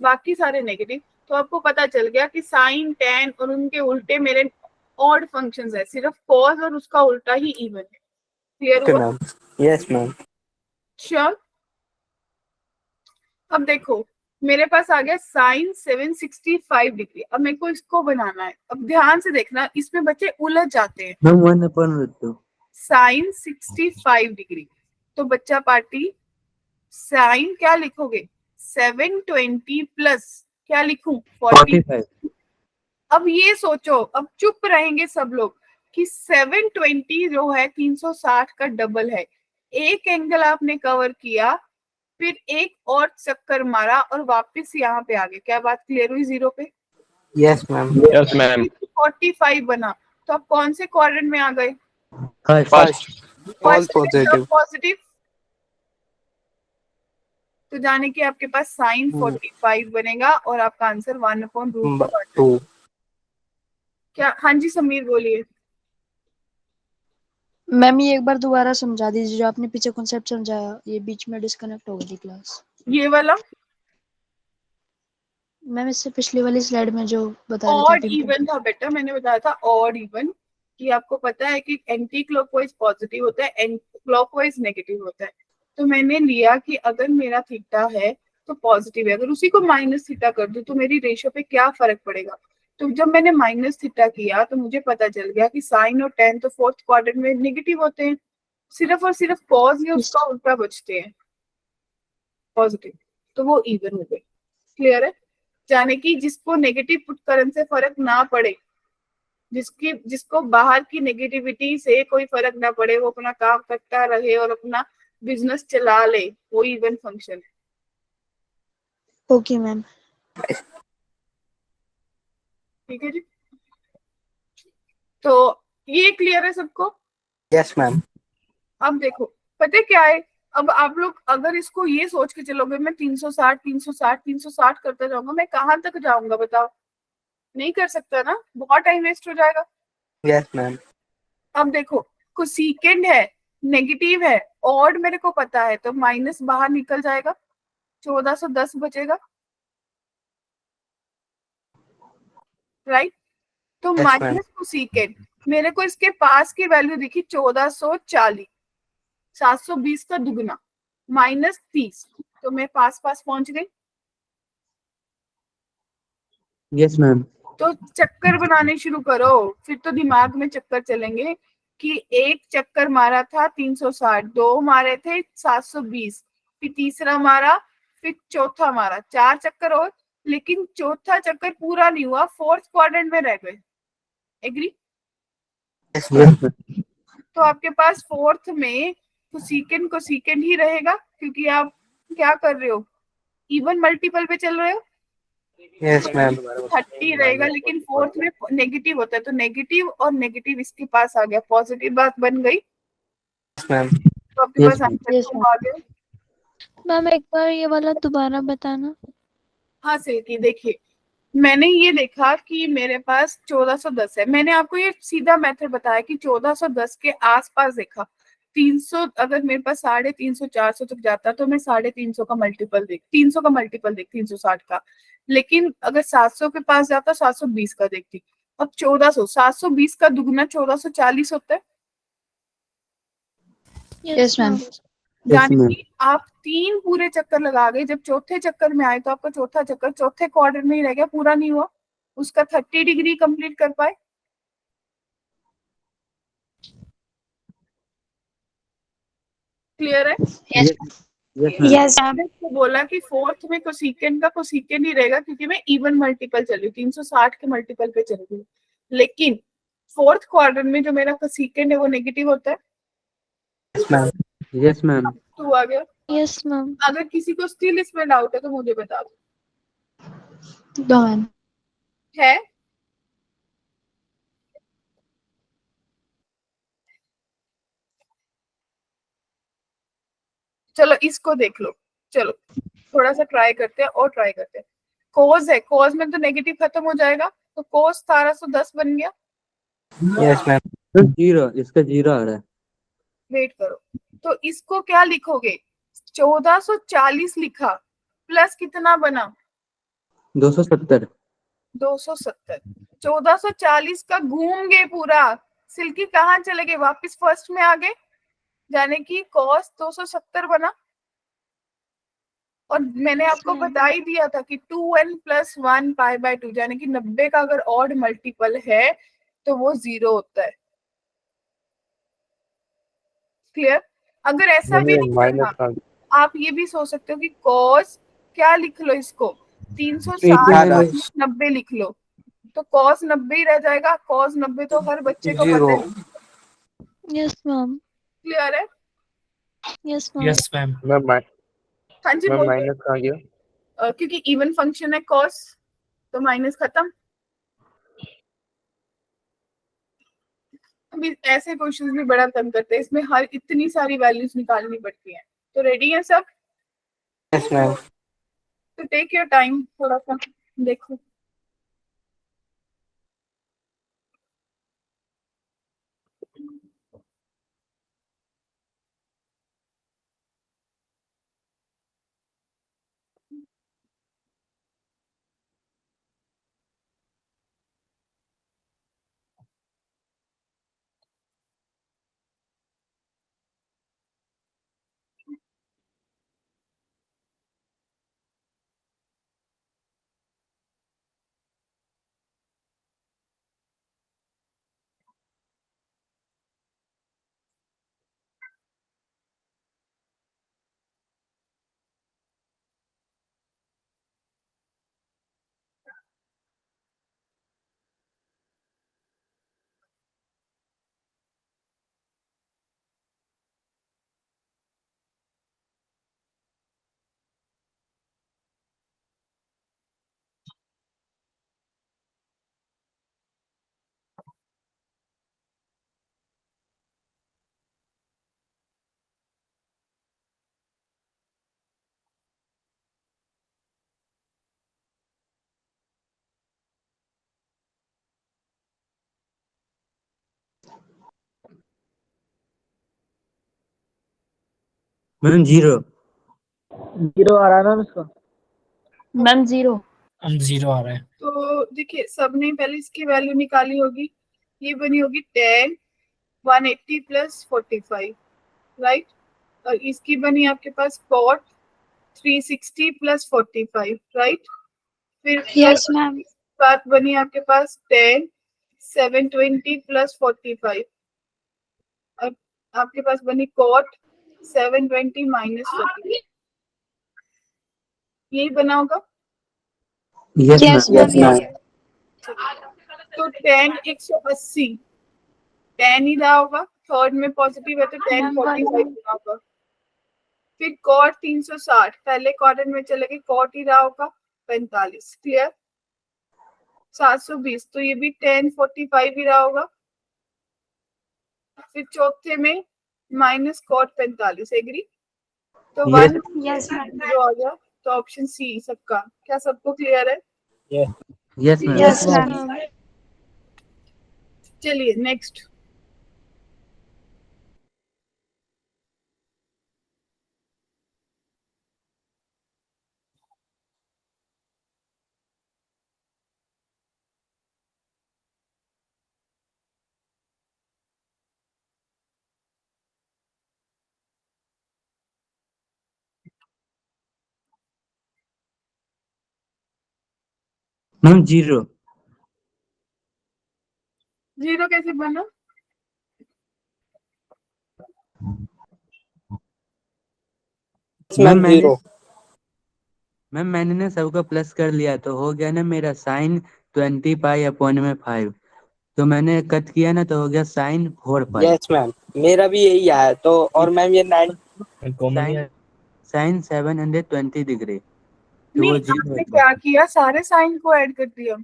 बाकी सारे नेगेटिव। तो आपको पता चल गया कि साइन टेन और उनके उल्टे मेरे ऑड फंक्शंस है, सिर्फ कॉज और उसका उल्टा ही इवन है। क्लियर
ओके
हुआ?
मैम. Yes ma'am.
श्योर। अब देखो मेरे पास आ गया साइन 765 डिग्री। अब मेरे को इसको बनाना है। अब ध्यान से देखना, इसमें बच्चे उलझ जाते हैं।
Ma'am, 1/√2.
साइन 65 डिग्री, तो बच्चा पार्टी साइन क्या लिखोगे? 720 प्लस क्या लिखूं? 40।
45.
अब ये सोचो, अब चुप रहेंगे सब लोग कि 720 जो है 360 का डबल है। एक एंगल आपने कवर किया, फिर एक और चक्कर मारा और वापस यहाँ पे आ गए। क्या बात क्लियर हुई? जीरो पे
यस मैम.
Yes ma'am.
45 बना, तो आप कौन से क्वाड्रेंट में आ गए?
First.
First. All positive.
Positive. तो जाने कि आपके पास साइन 45 बनेगा और आपका आंसर 1/√2।
2.
क्या? हाँ जी समीर बोलिए।
मैम ये एक बार दोबारा समझा दीजिए, जो आपने पीछे कॉन्सेप्ट समझाया, ये बीच में डिस्कनेक्ट हो गई थी क्लास।
ये वाला
मैम इससे पिछली वाली स्लाइड में जो बता रहे थे
ऑड
आप इनपुट।
इवन था बेटा, मैंने बताया था ऑड इवन, कि आपको पता है कि एंटी क्लॉकवाइज पॉजिटिव होता है, एंटी क्लॉकवाइज नेगेटिव होता है। तो मैंने लिया कि अगर मेरा थीटा है तो पॉजिटिव है, अगर उसी को माइनस थीटा कर दूं तो मेरी रेशियो पे क्या फर्क पड़ेगा। तो जब मैंने माइनस थीटा किया तो मुझे पता चल गया कि साइन और टेन तो फोर्थ क्वाड्रेंट में नेगेटिव होते हैं, सिर्फ और सिर्फ कॉज या उसका उल्टा बचते हैं पॉजिटिव, तो वो इवन हो गए। क्लियर है? जाने कि जिसको नेगेटिव पुट करने से फर्क ना पड़े, जिसको बाहर की नेगेटिविटी से कोई फर्क ना पड़े, वो अपना काम करता रहे और अपना बिजनेस चला ले, वो इवन फंक्शन है।
Okay ma'am.
ठीक है जी, तो ये क्लियर है सबको?
Yes ma'am.
अब देखो पता है क्या है, अब आप लोग अगर इसको ये सोच के चलोगे मैं 360 360 360 करता जाऊंगा, मैं कहाँ तक जाऊंगा बताओ? नहीं कर सकता ना, बहुत टाइम वेस्ट हो जाएगा।
Yes ma'am.
अब देखो कोसेकेंड है, नेगेटिव है, ऑड मेरे को पता है, तो माइनस बाहर निकल जाएगा, 1410 बचेगा, राइट? तो
Yes, ma'am.
माइनस कोसेकेंड, मेरे को इसके पास की वैल्यू दिखी 1440, 720 का दुगना माइनस 30, तो मैं पास पास पहुंच गई।
Yes, ma'am.
तो चक्कर बनाने शुरू करो, फिर तो दिमाग में चक्कर चलेंगे कि एक चक्कर मारा था 360, दो मारे थे 720, फिर तीसरा मारा, फिर चौथा मारा, 4 चक्कर और, लेकिन चौथा चक्कर पूरा नहीं हुआ, फोर्थ क्वाड्रेंट में रह गए। Agree?
Yes, ma'am.
Yes, ma'am.
तो आपके पास फोर्थ में कोसेकेंड ही रहेगा, क्योंकि आप क्या कर रहे हो? इवन मल्टीपल पे चल रहे हो।
Yes, ma'am.
30 रहेगा, लेकिन फोर्थ में नेगेटिव होता है, तो नेगेटिव और नेगेटिव इसके पास आ गया, पॉजिटिव बात बन गई।
Yes, ma'am.
तो आपके
Yes,
पास
ma'am.
आंसर
Yes,
तो
ma'am.
आ गया।
मैम एक बार ये वाला दोबारा बताना।
हाँ सेठी, देखिए मैंने ये देखा कि मेरे पास 1410 है, मैंने आपको ये सीधा मेथड बताया कि 1410 के आसपास देखा, 300 अगर मेरे पास 350 400 तक जाता तो मैं 350 का मल्टीपल देख, 300 का मल्टीपल देख 360 का, लेकिन अगर 700 के पास जाता 720 का देखती। अब 1400, 720 का दुगना 1440 होता है।
Yes ma'am.
यानी
ma'am.
कि आप 3 पूरे चक्कर लगा गए, जब चौथे चक्कर में आए तो आपका चौथा चक्कर चौथे क्वाड्रेंट में ही रह गया, पूरा नहीं हुआ, उसका 30 डिग्री कंप्लीट कर पाए। क्लियर है?
Yes, yes, ma'am.
Yes ma'am.
मैंने इसको बोला कि फोर्थ में कोसेकेंड का कोसेकेंड ही रहेगा, क्योंकि मैं इवन मल्टीपल चल रही हूँ, 360 के मल्टीपल पे चल रही हूँ, लेकिन फोर्थ क्वाड्रेंट में जो मेरा कोसेकेंड है वो नेगेटिव होता है।
Yes, ma'am.
Yes, ma'am.
तो आ गया।
Yes ma'am.
अगर किसी को स्टिल इसमें डाउट है तो मुझे बता दो।
दो मैम।
है? चलो इसको देख लो, चलो थोड़ा सा ट्राई करते हैं और ट्राई करते हैं। कोस है, कोस में तो नेगेटिव खत्म हो जाएगा, तो कोस 1710 बन गया।
Yes ma'am.
जीरो, इसका जीरो आ रहा है।
वेट करो, तो इसको क्या लिखोगे? 1440 लिखा, प्लस कितना बना?
270।
270। 1440 का घूम गए पूरा, सिल्की कहाँ चले गए? वापस फर्स्ट में आ गए, जाने की कॉस 270 बना। और मैंने आपको बता ही दिया था कि 2n + 1 π/2, यानी कि 90 का अगर ऑड मल्टीपल है तो वो 0 होता है। क्लियर? अगर ऐसा भी नहीं
माइनस
करना,
का
आप ये भी सोच सकते हो कि कॉस क्या लिख लो इसको, 360
18
90 लिख लो, तो कॉस 90 ही रह जाएगा। कॉस 90 तो हर बच्चे को पता
जीरो।
है।
Yes ma'am.
क्लियर है?
Yes ma'am.
Yes, ma'am.
हाँ जी
मैं
बोलो।
माइनस का गया।
क्योंकि इवन फंक्शन है कॉस, तो माइनस खत्म। अभी ऐसे क्वेश्चंस भी बड़ा तंग करते हैं, इसमें हर इतनी सारी वैल्यूज निकालनी पड़ती हैं। तो रेडी है सब?
Yes ma'am.
तो टेक योर टाइम, थोड़ा सा देखो।
Ma'am zero.
जीरो आ रहा है मैम इसका।
मैम 0।
हम 0 आ रहा है।
तो देखिए, सबने पहले इसकी वैल्यू निकाली होगी, ये बनी होगी 10 180 + 45, राइट? और इसकी बनी आपके पास cot 360 + 45, राइट? फिर
यस मैम।
बात बनी आपके पास 10 720 + 45, और आपके पास बनी cot 720 - 45। यही बना होगा।
Yes
yes
ma'am.
मैम।
तो 10 180 10 ही रहा होगा, थर्ड में पॉजिटिव है तो 10
मैम
45 रहा होगा। फिर कॉट 360, पहले क्वाड्रेंट में चले गए, कॉट ही रहा होगा 45। क्लियर? 720, तो ये भी 10 45 ही रहा होगा। फिर चौथे में माइनस कॉट 45, एग्री? तो
Yes.
1
yes ma'am.
0 आ गया। तो ऑप्शन सी सबका, क्या सबको क्लियर है?
Yes ma'am.
Yes ma'am.
चलिए नेक्स्ट।
Ma'am zero.
0 कैसे बना?
Ma'am
ma'am zero.
मैंने ना सबका प्लस कर लिया, तो हो गया ना मेरा साइन 20π/5। तो मैंने कट किया ना, तो हो गया साइन 4π।
यस मैम, मेरा भी यही आया। तो और मैम ये 9
साइन 720 डिग्री। तो वो
नहीं,
जीरो
आपने
होता है।
क्या किया, सारे साइन को ऐड कर दिया।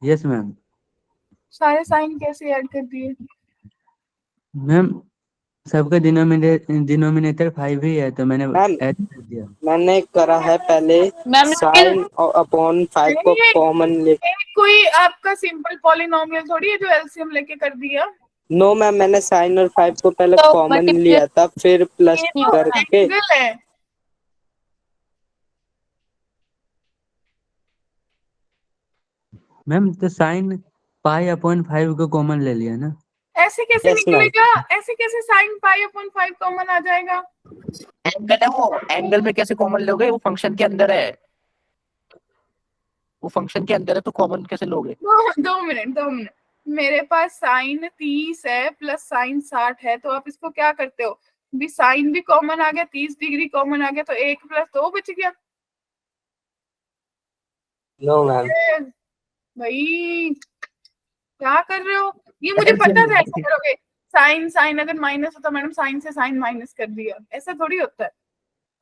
Yes ma'am.
सारे साइन कैसे ऐड कर दिए?
मैम सबका डिनोमिनेटर 5 ही है तो मैंने
मैम
ऐड कर दिया।
मैंने करा है पहले
मैम
साइन अपॉन 5 को
नहीं,
कॉमन ले।
ये कोई आपका सिंपल पॉलिनोमियल थोड़ी है जो एलसीएम लेके कर दिया।
नो मैम, मैंने साइन और 5 को पहले
तो
कॉमन
multiplication
लिया था, फिर प्लस
ये
नहीं
तो
होता।
करके।
एंगल है।
मैम तो साइन π/5 को कॉमन ले लिया ना।
ऐसे कैसे
यस मैम।
निकलेगा? ऐसे कैसे साइन π/5 कॉमन आ जाएगा?
एंगल है वो, एंगल में कैसे कॉमन लोगे? वो फंक्शन के अंदर है, वो फंक्शन के अंदर है तो कॉमन कैसे लोगे?
2 मिनट। मेरे पास साइन 30 है प्लस साइन 60 है, तो आप इसको क्या करते हो? भी साइन भी कॉमन आ गया, 30 डिग्री कॉमन आ गया, तो 1 + 2 बच गया।
No ma'am.
भाई क्या कर रहे हो? ये मुझे पता था ऐसा करोगे। साइन साइन अगर माइनस होता मैडम, साइन से साइन माइनस कर दिया, ऐसा थोड़ी होता है।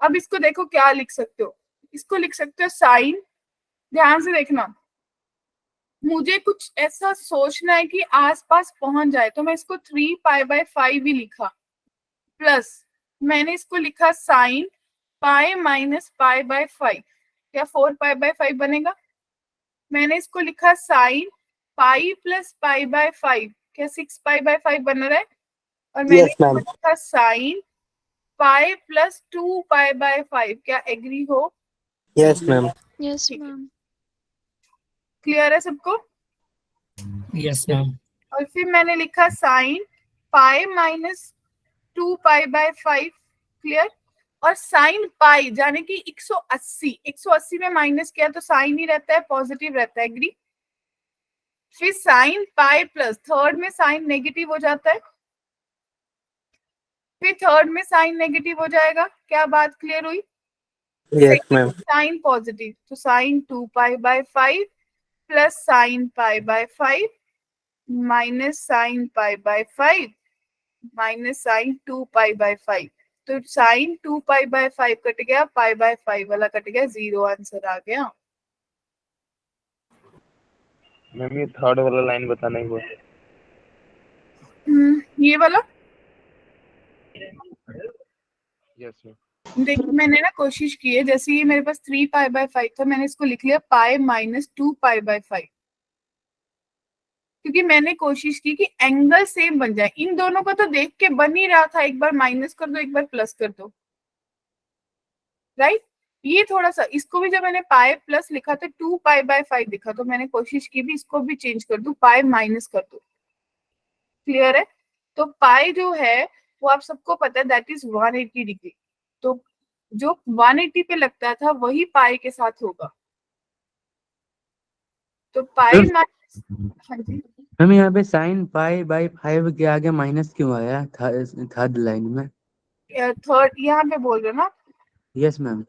अब इसको देखो क्या लिख सकते हो, इसको लिख सकते हो साइन, ध्यान से देखना, मुझे कुछ ऐसा सोचना है कि आसपास पहुंच जाए, तो मैं इसको 3π/5 ही लिखा, प्लस मैंने इसको लिखा साइन π - π/5, क्या 4π/5 बनेगा? मैंने इसको लिखा साइन पाई प्लस π/5, क्या 6π/5 बन रहा है? और मैंने
यस मैम।
इसको लिखा साइन पाई प्लस 2π/5, क्या एग्री हो?
Yes ma'am.
यस
ठीक है।
मैम।
क्लियर है सबको?
Yes, ma'am.
और फिर मैंने लिखा साइन पाई - 2π/5, क्लियर। और साइन पाई जाने की 180 में माइनस किया तो साइन ही रहता है, पॉजिटिव रहता है, एग्री। फिर साइन पाई प्लस, थर्ड में साइन नेगेटिव हो जाता है, फिर थर्ड में साइन नेगेटिव हो जाएगा, क्या बात क्लियर हुई?
Yes ma'am.
साइन पॉजिटिव, तो sine 2π/5 plus sine π/5 minus sine π/5 minus sine 2π/5, तो साइन 2π/5 कट गया, π/5 वाला कट गया, 0 आंसर आ गया।
मैम ये थर्ड वाला लाइन बताना ही हुआ।
ये वाला
यस मैम।
देखिए मैंने ना कोशिश की है, जैसे ये मेरे पास 3π/5 था, मैंने इसको लिख लिया पाई - 2π/5, क्योंकि मैंने कोशिश की कि एंगल सेम बन जाए। इन दोनों को तो देख के बन ही रहा था, एक बार माइनस कर दो एक बार प्लस कर दो, राइट। ये थोड़ा सा, इसको भी जब मैंने पाई प्लस लिखा तो 2π/5 दिखा, तो मैंने कोशिश की भी इसको भी चेंज कर दूं, पाई माइनस कर दो, क्लियर है। तो पाई जो है वो आप सबको पता है दैट इज 180 डिग्री, तो जो 180 पे लगता था वही पाई के साथ होगा, तो पाई माइनस, हाँ जी
मैम यहाँ पे साइन π/5 के आगे माइनस क्यों आया थर्ड लाइन में?
थर्ड यहाँ पे बोल रहे हो ना,
यस मैम।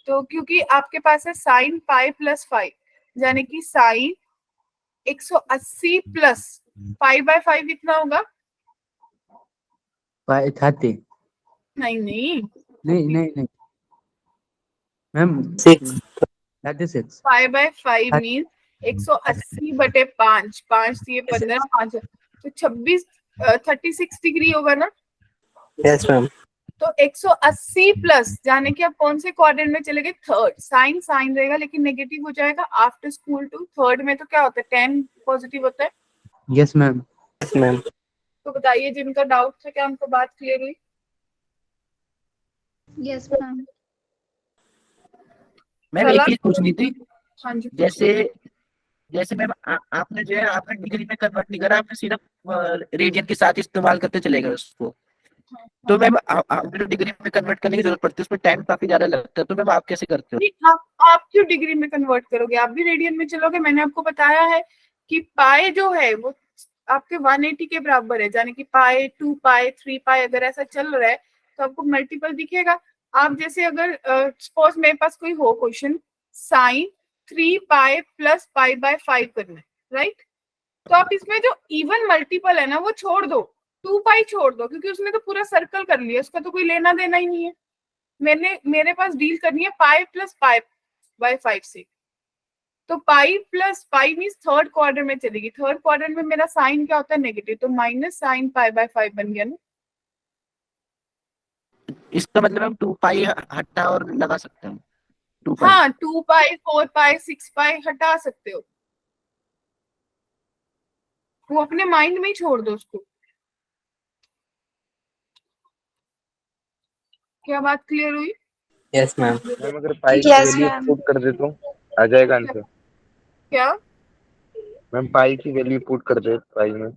तो क्योंकि आपके पास है साइन पाई प्लस 5, यानी कि साइन 180 प्लस π/5 कितना होगा?
30।
नहीं
नहीं मैम
6।
36।
π/5 मीन 180/5, 5 ये 15, 5 तो 26, 36 डिग्री होगा ना।
Yes ma'am.
तो 180 प्लस, जाने कि आप कौन से क्वाड्रेंट में चले गए? थर्ड। साइन साइन रहेगा लेकिन नेगेटिव हो जाएगा आफ्टर स्कूल टू थर्ड में, तो क्या होता है 10 पॉजिटिव होता है।
Yes ma'am.
Yes ma'am.
तो बताइए जिनका डाउट था क्या उनको बात क्लियर हुई?
Yes ma'am.
मैम एक
चला?
चीज पूछनी थी,
हाँ जी
जैसे मैम आपने जो है आपने डिग्री में कन्वर्ट नहीं करा, आपने सिर्फ रेडियन के साथ इस्तेमाल करते चले गए उसको। तो मैम आपने डिग्री में कन्वर्ट करने की जरूरत पड़ती है, उसमें टाइम काफी ज्यादा लगता है, तो मैम आप कैसे करते हो?
नहीं, आप क्यों डिग्री में कन्वर्ट करोगे? आप भी रेडियन में चलोगे। मैंने आपको बताया है कि पाई जो है वो आपके 180 के बराबर है, यानी कि पाई 2π 3π अगर ऐसा चल रहा है तो आपको मल्टीपल दिखेगा। आप जैसे अगर सपोज मेरे पास कोई हो क्वेश्चन, साइन 3π प्लस π/5 करना है, राइट, तो आप इसमें जो इवन मल्टीपल है ना वो छोड़ दो, 2π छोड़ दो, क्योंकि उसने तो पूरा सर्कल कर लिया, उसका तो कोई लेना देना ही नहीं है। मेरे पास डील करनी है पाई प्लस पाई, बाय 5 से। तो pi plus pi means third quadrant में चलेगी, थर्ड क्वाड्रेंट में मेरा साइन क्या होता है नेगेटिव, तो माइनस साइन पाई बाय 5 बन गया ना।
इसका मतलब हम 2 पाई हटा और लगा सकते हैं 2 पाई।
हाँ 2 पाई 4 पाई 6 पाई हटा सकते हो, वो अपने माइंड में ही छोड़ दो उसको। क्या बात क्लियर हुई?
Yes ma'am.
मैम अगर पाई की
Yes,
वैल्यू
ma'am.
पुट कर दे तो आ जाएगा आंसर।
क्या
मैम पाई की वैल्यू पुट कर दे पाई में।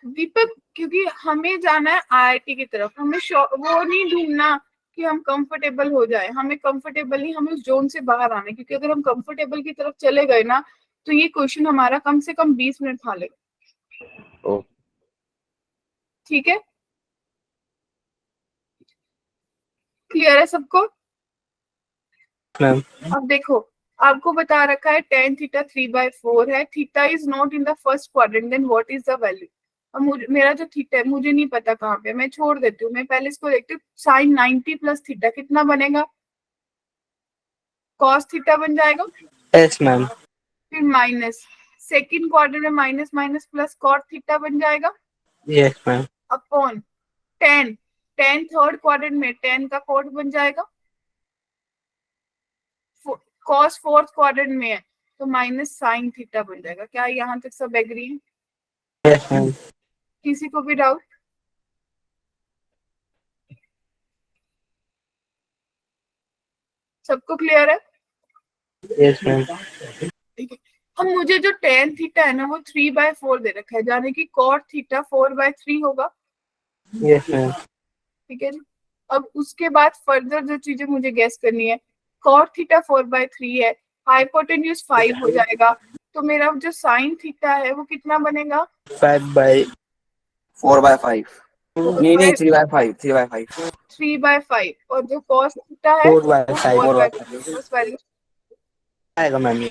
दीपक, क्योंकि हमें जाना है आईआईटी की तरफ, हमें वो नहीं ढूंढना कि हम कंफर्टेबल हो जाए, हमें कंफर्टेबल नहीं, हमें उस जोन से बाहर आना है, क्योंकि अगर हम कंफर्टेबल की तरफ चले गए ना तो ये क्वेश्चन हमारा कम से कम 20 मिनट खा लेगा।
ओ
ठीक है, क्लियर है सबको?
मैम
अब देखो, आपको बता रखा है tan थीटा 3/4 है, theta is not in the first quadrant, then what is the value. अब मेरा जो थीटा है मुझे नहीं पता कहाँ पे, मैं छोड़ देती हूँ, मैं पहले इसको देखती हूँ। साइन 90 प्लस थीटा कितना बनेगा, कॉस थीटा बन जाएगा,
यस मैम।
फिर माइनस सेकंड क्वाड्रेंट में minus minus plus cot theta बन जाएगा,
yes ma'am.
Upon tan, tan third quadrant में टेन का कॉट बन जाएगा, कॉस फोर्थ क्वाड्रेंट में है तो माइनस साइन थीटा बन जाएगा। क्या यहाँ तक सब एग्री है?
Yes ma'am.
किसी को भी डाउट? सबको क्लियर है?
Yes ma'am.
ठीक है, हम मुझे जो tan थीटा है ना वो 3/4 दे रखा है, यानी कि cot थीटा 4/3 होगा।
Yes ma'am.
ठीक है जी, अब उसके बाद फर्दर जो चीजें मुझे गेस करनी है, cot थीटा 4/3 है, हाइपोटेन्यूज 5 हो जाएगा, तो मेरा जो साइन थीटा है वो कितना बनेगा,
4/5। नहीं नहीं 3/5 3/5
3/5, और जो cos थीटा है
4/5
वो 4/5।
4/5
बस वैल्यू
आएगा मैम ये।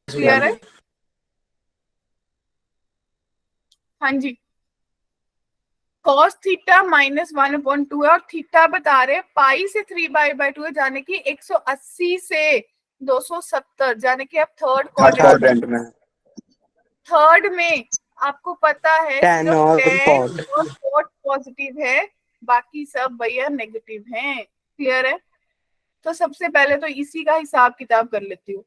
क्लियर है? हाँ जी, cos थीटा -1/2 है, और थीटा बता रहे पाई से 3/2 है, जाने की 180 से 270, जाने की आप थर्ड क्वाड्रेंट,
क्वाड्रेंट में
थर्ड में आपको पता है
tan
सिर्फ
और
tan
cot।
और cot पॉजिटिव है, बाकी सब भैया नेगेटिव हैं। क्लियर है? तो सबसे पहले तो इसी का हिसाब किताब कर लेती हूँ।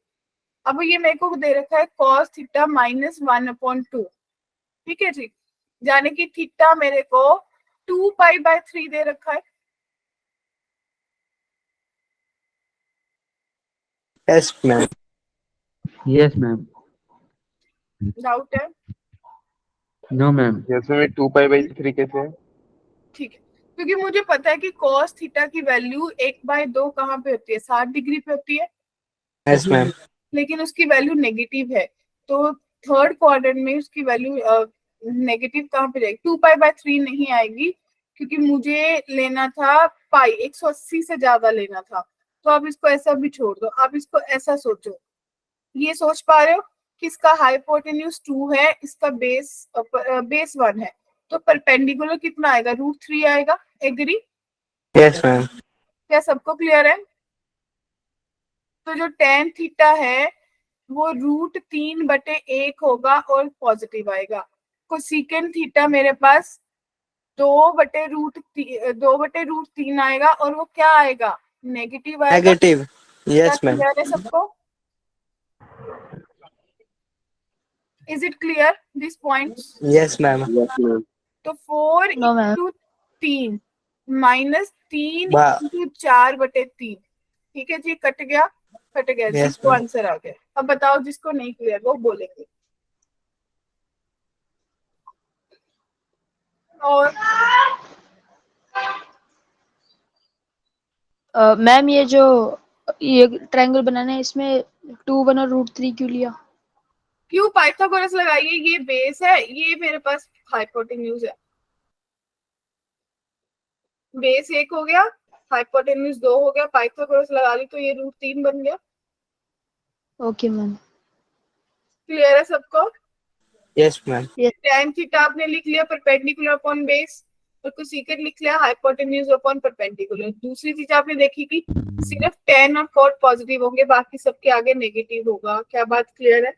अब ये मेरे को दे रखा है cos थीटा -1/2, ठीक है जी, जाने की थीटा मेरे को 2π/3 दे रखा है।
Yes ma'am.
Yes ma'am.
Doubt है?
No ma'am.
जैसे में 2π/3 कैसे है?
ठीक है, क्योंकि मुझे पता है कि cos थीटा की वैल्यू 1/2 कहाँ पे होती है, 60 डिग्री पे होती है,
यस मैम।
लेकिन उसकी वैल्यू नेगेटिव है, तो थर्ड क्वाड्रेंट में उसकी वैल्यू नेगेटिव कहाँ पे जाएगी, 2π/3 नहीं आएगी, क्योंकि मुझे लेना था पाई, 180 से ज्यादा लेना था। तो आप इसको ऐसा भी छोड़ दो, आप इसको ऐसा सोचो, ये सोच पा रहे हो कि इसका हाइपोटेन्यूज 2 है, इसका बेस 1 है, तो परपेंडिकुलर कितना आएगा, √3 आएगा। एग्री?
Yes ma'am.
क्या सबको क्लियर है? तो जो tan थीटा है वो √3/1 होगा और पॉजिटिव आएगा। कोसेकेंट थीटा मेरे पास 2/√3 आएगा, और वो क्या आएगा, नेगेटिव आएगा।
नेगेटिव।
क्या
यस मैम।
क्लियर है सबको? Is it clear this points?
Yes ma'am.
तो 4
No, ma'am.
इंटू 3 -3 इंटू 4/3, ठीक है जी, कट गया
Yes,
जिसको
ma'am.
आंसर आ गया। अब बताओ जिसको नहीं क्लियर वो बोलेंगे। और
मैम ये ट्रायंगल बनाना है, इसमें 2 1 और √3 क्यों लिया?
क्यों पाइथागोरस लगाइए, ये बेस है, ये मेरे पास हाइपोटेन्यूज है, बेस 1 हो गया, हाइपोटेन्यूज 2 हो गया, पाइथागोरस लगा ली तो ये √3 बन गया।
Okay ma'am.
क्लियर है सबको?
Yes ma'am.
tan थीटा आपने लिख लिया, परपेंडिकुलर अपॉन बेस, और कोसेकेंट लिख लिया हाइपोटेन्यूज अपॉन परपेंडिकुलर। दूसरी चीज आपने देखी कि सिर्फ tan और cot पॉजिटिव होंगे, बाकी सबके आगे नेगेटिव होगा। क्या बात क्लियर है?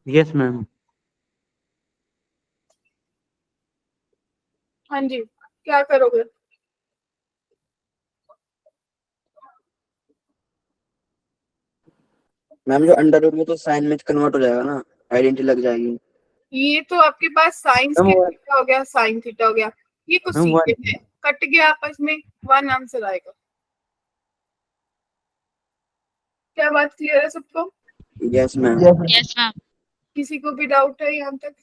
Yes ma'am.
हाँ जी, क्या करोगे?
मैम जो अंडर रूट में तो साइन में कन्वर्ट हो जाएगा ना, आइडेंटिटी लग जाएगी।
ये तो आपके पास साइंस
मैम
के
वो-
थीटा हो गया, साइन थीटा हो गया, ये कुछ
मैम
सीखे है, कट गया आपस में, वन आंसर आएगा। क्या बात क्लियर है सबको?
Yes ma'am.
किसी को भी डाउट है यहाँ तक?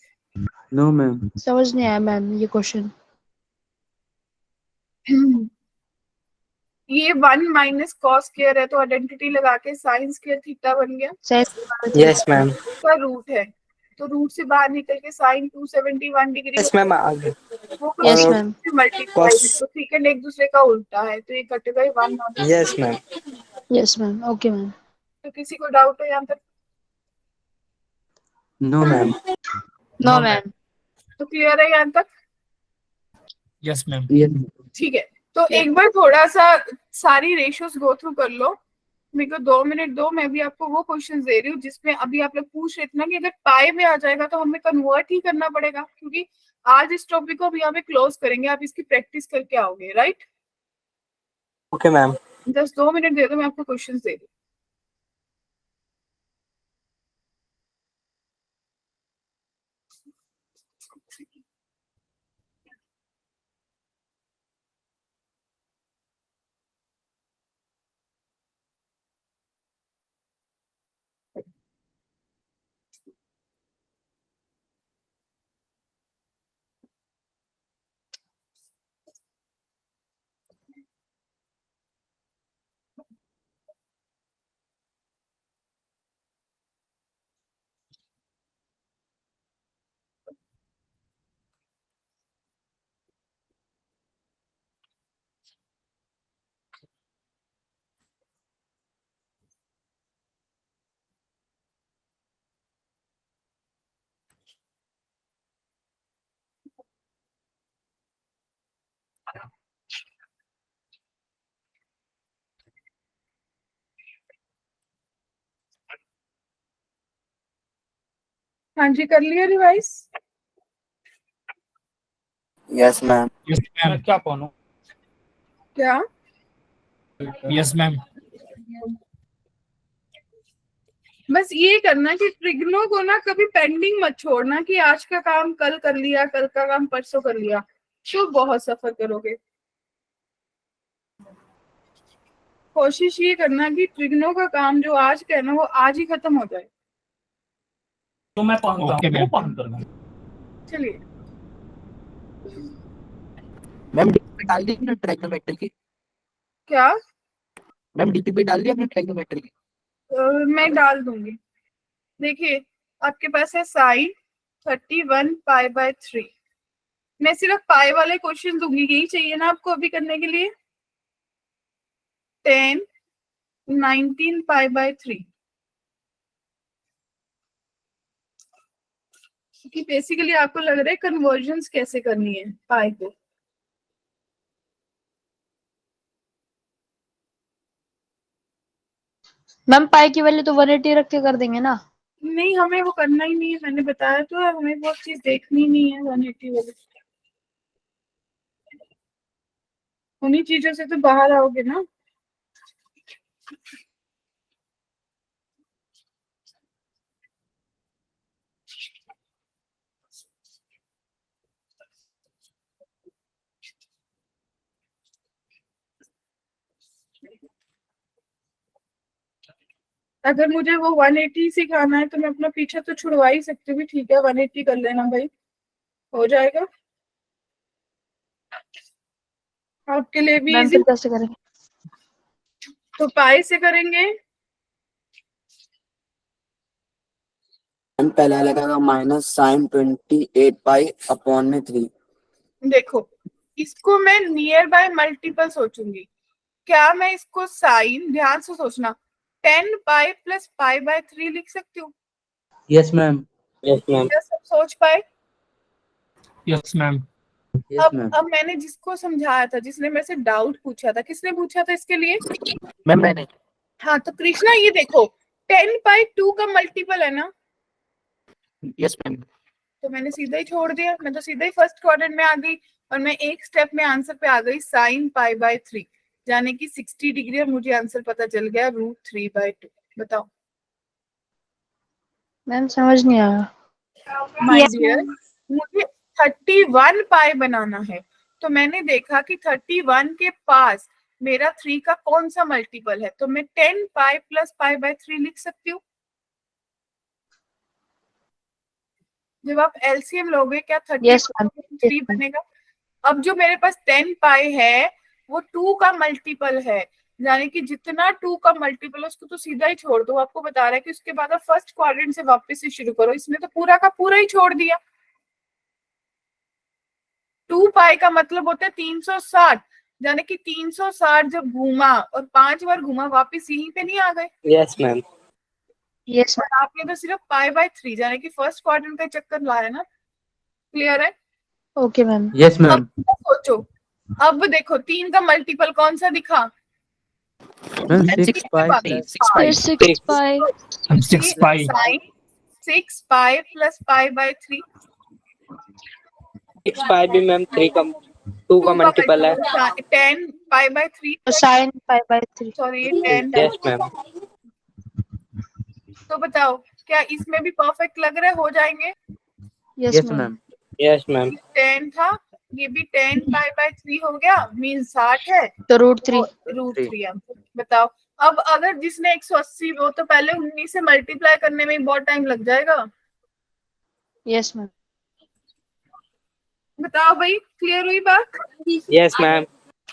No ma'am.
समझ नहीं आया मैम ये क्वेश्चन।
ये 1 माइनस कॉस स्क्वायर है तो आइडेंटिटी लगा के साइन स्क्वायर थीटा बन गया,
यस मैम।
उसका रूट है तो रूट से बाहर निकल के साइन 271 डिग्री
यस मैम आ गए।
वो
यस मैम।
मल्टीप्लाई, तो सेकंड एक दूसरे का उल्टा है तो ये कट गए 1 और
yes ma'am.
Yes ma'am. Okay ma'am.
तो किसी को डाउट है यहाँ तक?
No ma'am.
No ma'am.
तो क्लियर है यहाँ तक?
Yes, ma'am.
यस।
ठीक है, तो एक बार थोड़ा सा सारी रेशियोज गो थ्रू कर लो। मेरे को 2 मिनट दो, मैं भी आपको वो क्वेश्चन दे रही हूँ जिसमें अभी आप लोग पूछ रहे थे ना कि अगर पाई में आ जाएगा तो हमें कन्वर्ट ही करना पड़ेगा, क्योंकि आज इस टॉपिक को हम यहाँ पे क्लोज करेंगे, आप इसकी प्रैक्टिस करके आओगे, राइट?
Okay ma'am.
2 मिनट दे दो, मैं आपको क्वेश्चन दे दूँ। हाँ जी, कर लिया revise?
Yes ma'am.
Yes, ma'am.
क्या?
Yes, ma'am.
बस ये करना कि ट्रिग्नो को ना कभी पेंडिंग मत छोड़ना कि आज का काम कल कर लिया, कल का काम परसों कर लिया, तो बहुत सफर करोगे। कोशिश ये करना कि ट्रिग्नो का काम जो आज का है ना वो आज ही खत्म हो जाए।
तो मैं okay, ma'am.
चलिए,
मैम डीपी डाल दी अपने ट्राइगोनोमेट्री की।
क्या?
मैम डीपी डाल दी अपने ट्राइगोनोमेट्री की।
मैं डाल दूंगी। देखिए, आपके पास है साइन 31 पाई बाय 3। मैं सिर्फ पाई वाले क्वेश्चन दूंगी, यही चाहिए ना आपको अभी करने के लिए? 10 19 पाई बाय 3, क्योंकि बेसिकली आपको लग रहा है कन्वर्जन्स कैसे करनी है पाई को।
मैम पाई की वैल्यू तो 180 रख के कर देंगे ना?
नहीं, हमें वो करना ही नहीं है, मैंने बताया तो है, हमें वो चीज देखनी नहीं है 180 वाली। उन्हीं चीजों से तो बाहर आओगे ना। अगर मुझे वो 180 सिखाना है तो मैं अपना पीछे तो छुड़वा ही सकती हूँ, ठीक है 180 कर लेना भाई, हो जाएगा आपके लिए भी
मैम
इजी।
फिर कैसे करेंगे?
तो पाई से करेंगे।
मैम पहला लगेगा माइनस साइन 28 पाई अपॉन में 3।
देखो, इसको मैं नियर बाय मल्टीपल सोचूंगी। क्या मैं इसको साइन, ध्यान से सोचना, 10 पाई प्लस पाई बाय 3 लिख सकती हूँ?
Yes ma'am.
Yes ma'am.
क्या सब सोच पाए?
Yes, ma'am.
Yes ma'am.
अब मैंने जिसको समझाया था, जिसने मेरे से डाउट पूछा था, किसने पूछा था इसके लिए?
मैम मैंने
हाँ, तो कृष्णा ये देखो 10/2 का मल्टीपल है ना,
यस मैम
तो मैंने सीधा ही छोड़ दिया, मैं तो सीधा ही फर्स्ट क्वाड्रेंट में आ गई और मैं एक स्टेप में आंसर पे आ गई sin π/3 यानी कि 60 डिग्री, और मुझे आंसर पता चल गया √3/2। बताओ
मैम समझ नहीं आया।
माय डियर, मुझे 31 पाई बनाना है, तो मैंने देखा कि 31 के पास मेरा 3 का कौन सा मल्टीपल है, तो मैं 10 पाई प्लस π/3 लिख सकती हूँ। जब आप एलसीएम लोगे क्या 30
यस मैम।
3 बनेगा। अब जो मेरे पास 10 पाई है वो 2 का मल्टीपल है, यानी कि जितना 2 का मल्टीपल है उसको तो सीधा ही छोड़ दो। आपको बता रहा है कि उसके बाद आप फर्स्ट क्वाड्रेंट से वापस से शुरू करो, इसने तो पूरा का पूरा ही छोड़ दिया। 2 पाई का मतलब होता है 360, यानी कि 360 जब घूमा और 5 बार घूमा वापस यहीं पे नहीं आ गए।
Yes ma'am.
यस
और आपने तो सिर्फ π/3 यानी कि फर्स्ट क्वाड्रेंट का चक्कर लाया ना। क्लियर है?
Ma'am. Okay ma'am.
Yes ma'am.
अब सोचो, अब देखो 3 का मल्टीपल कौन सा दिखा?
मैम 6
6
पाई
पाई
प्लस
6 पाई
6 पाई।
6 पाई।
6 पाई प्लस π/3
6 पाई भी मैम 3 का 2 का मल्टीपल है।
10 π/3
साइन π/3।
सॉरी 10।
Yes ma'am.
तो बताओ क्या इसमें भी परफेक्ट लग रहे हो जाएंगे?
Yes
yes
ma'am.
Ma'am.
Yes ma'am.
10 था, ये भी 10 π/3 हो गया, मीन 60 है
तो √3।
√3 आंसर। बताओ अब अगर जिसने 180, वो तो पहले 19 से मल्टीप्लाई करने में ही बहुत टाइम लग जाएगा।
Yes ma'am.
बताओ भाई, क्लियर हुई बात?
Yes ma'am.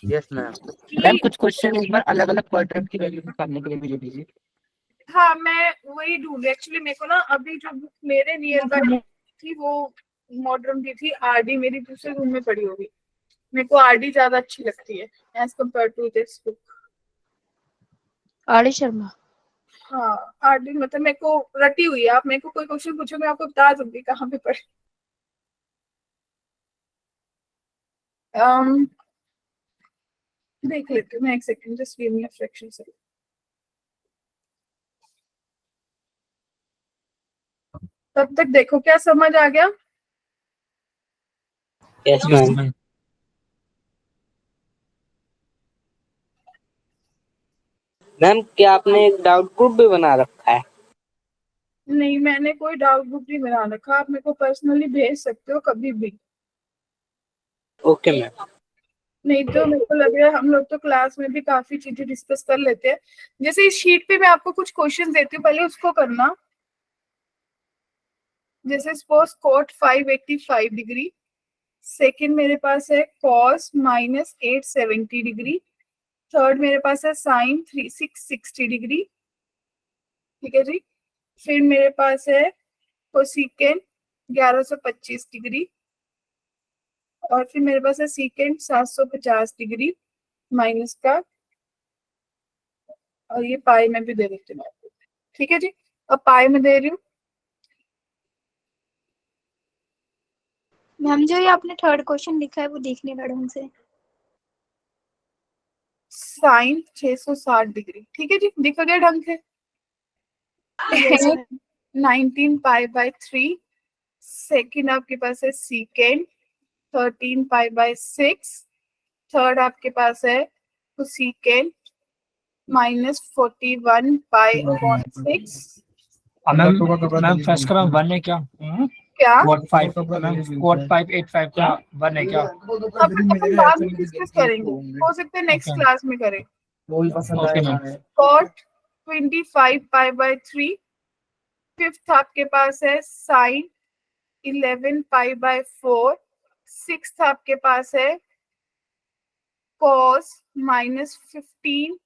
Yes ma'am.
Ma'am कुछ क्वेश्चन एक बार अलग अलग क्वाड्रेंट की वैल्यू निकालने के लिए मुझे दीजिए।
हाँ, मैं वही ढूंढ रही एक्चुअली। मेरे को ना अभी जो बुक मेरे नियर बाय थी वो मॉडर्न की थी, आरडी मेरी दूसरे रूम में पड़ी होगी। मेरे को आरडी ज्यादा अच्छी लगती है as compare to this book.
RD Sharma.
हाँ, आरडी मतलब मेरे को रटी हुई है। आप मेरे को कोई क्वेश्चन पूछो, मैं आपको बता दूंगी कहाँ पे पढ़ी। देख लेती हूँ मैं, एक second, just give me a fraction से। तब तक देखो क्या समझ आ गया।
Yes ma'am. मैम क्या आपने एक डाउट ग्रुप भी बना रखा है?
नहीं, मैंने कोई डाउट बुक नहीं बना रखा, आप मेरे को पर्सनली भेज सकते हो कभी भी।
Okay ma'am.
नहीं तो मेरे को लग रहा है हम लोग तो क्लास में भी काफी चीजें डिस्कस कर लेते हैं। जैसे इस शीट पे मैं आपको कुछ क्वेश्चन देती हूँ, पहले उसको करना। जैसे सपोज कोट 585 डिग्री, सेकंड मेरे पास है कॉस -870 डिग्री, थर्ड मेरे पास है साइन 660 डिग्री। ठीक है जी। फिर मेरे पास है कोसिकेंट 1125 डिग्री, और फिर मेरे पास है सीकेंट 750 डिग्री माइनस का, और ये पाई में भी दे देती हूँ आपको। ठीक है जी, अब पाई में दे रही हूँ।
मैम जो ये आपने थर्ड क्वेश्चन लिखा है वो दिख नहीं रहा ढंग से।
साइन 660 डिग्री, ठीक है जी, दिख गया ढंग से।
Yes, ma'am.
19 π/3, सेकेंड आपके पास है सीकेंट 13 π/6, थर्ड आपके पास है कोसिकेंट -41 π/6।
मैम फर्स्ट का मैम 1 है क्या?
क्या
क्वाड 5 मैम, क्वाड 585 का 1 है क्या?
अब अपन बाद में डिस्कस करेंगे, हो सकता है नेक्स्ट
Okay.
क्लास में करें।
Okay ma'am.
कॉट 25 π/3, फिफ्थ आपके पास है साइन 11 π/4, सिक्स्थ आपके पास है cos -15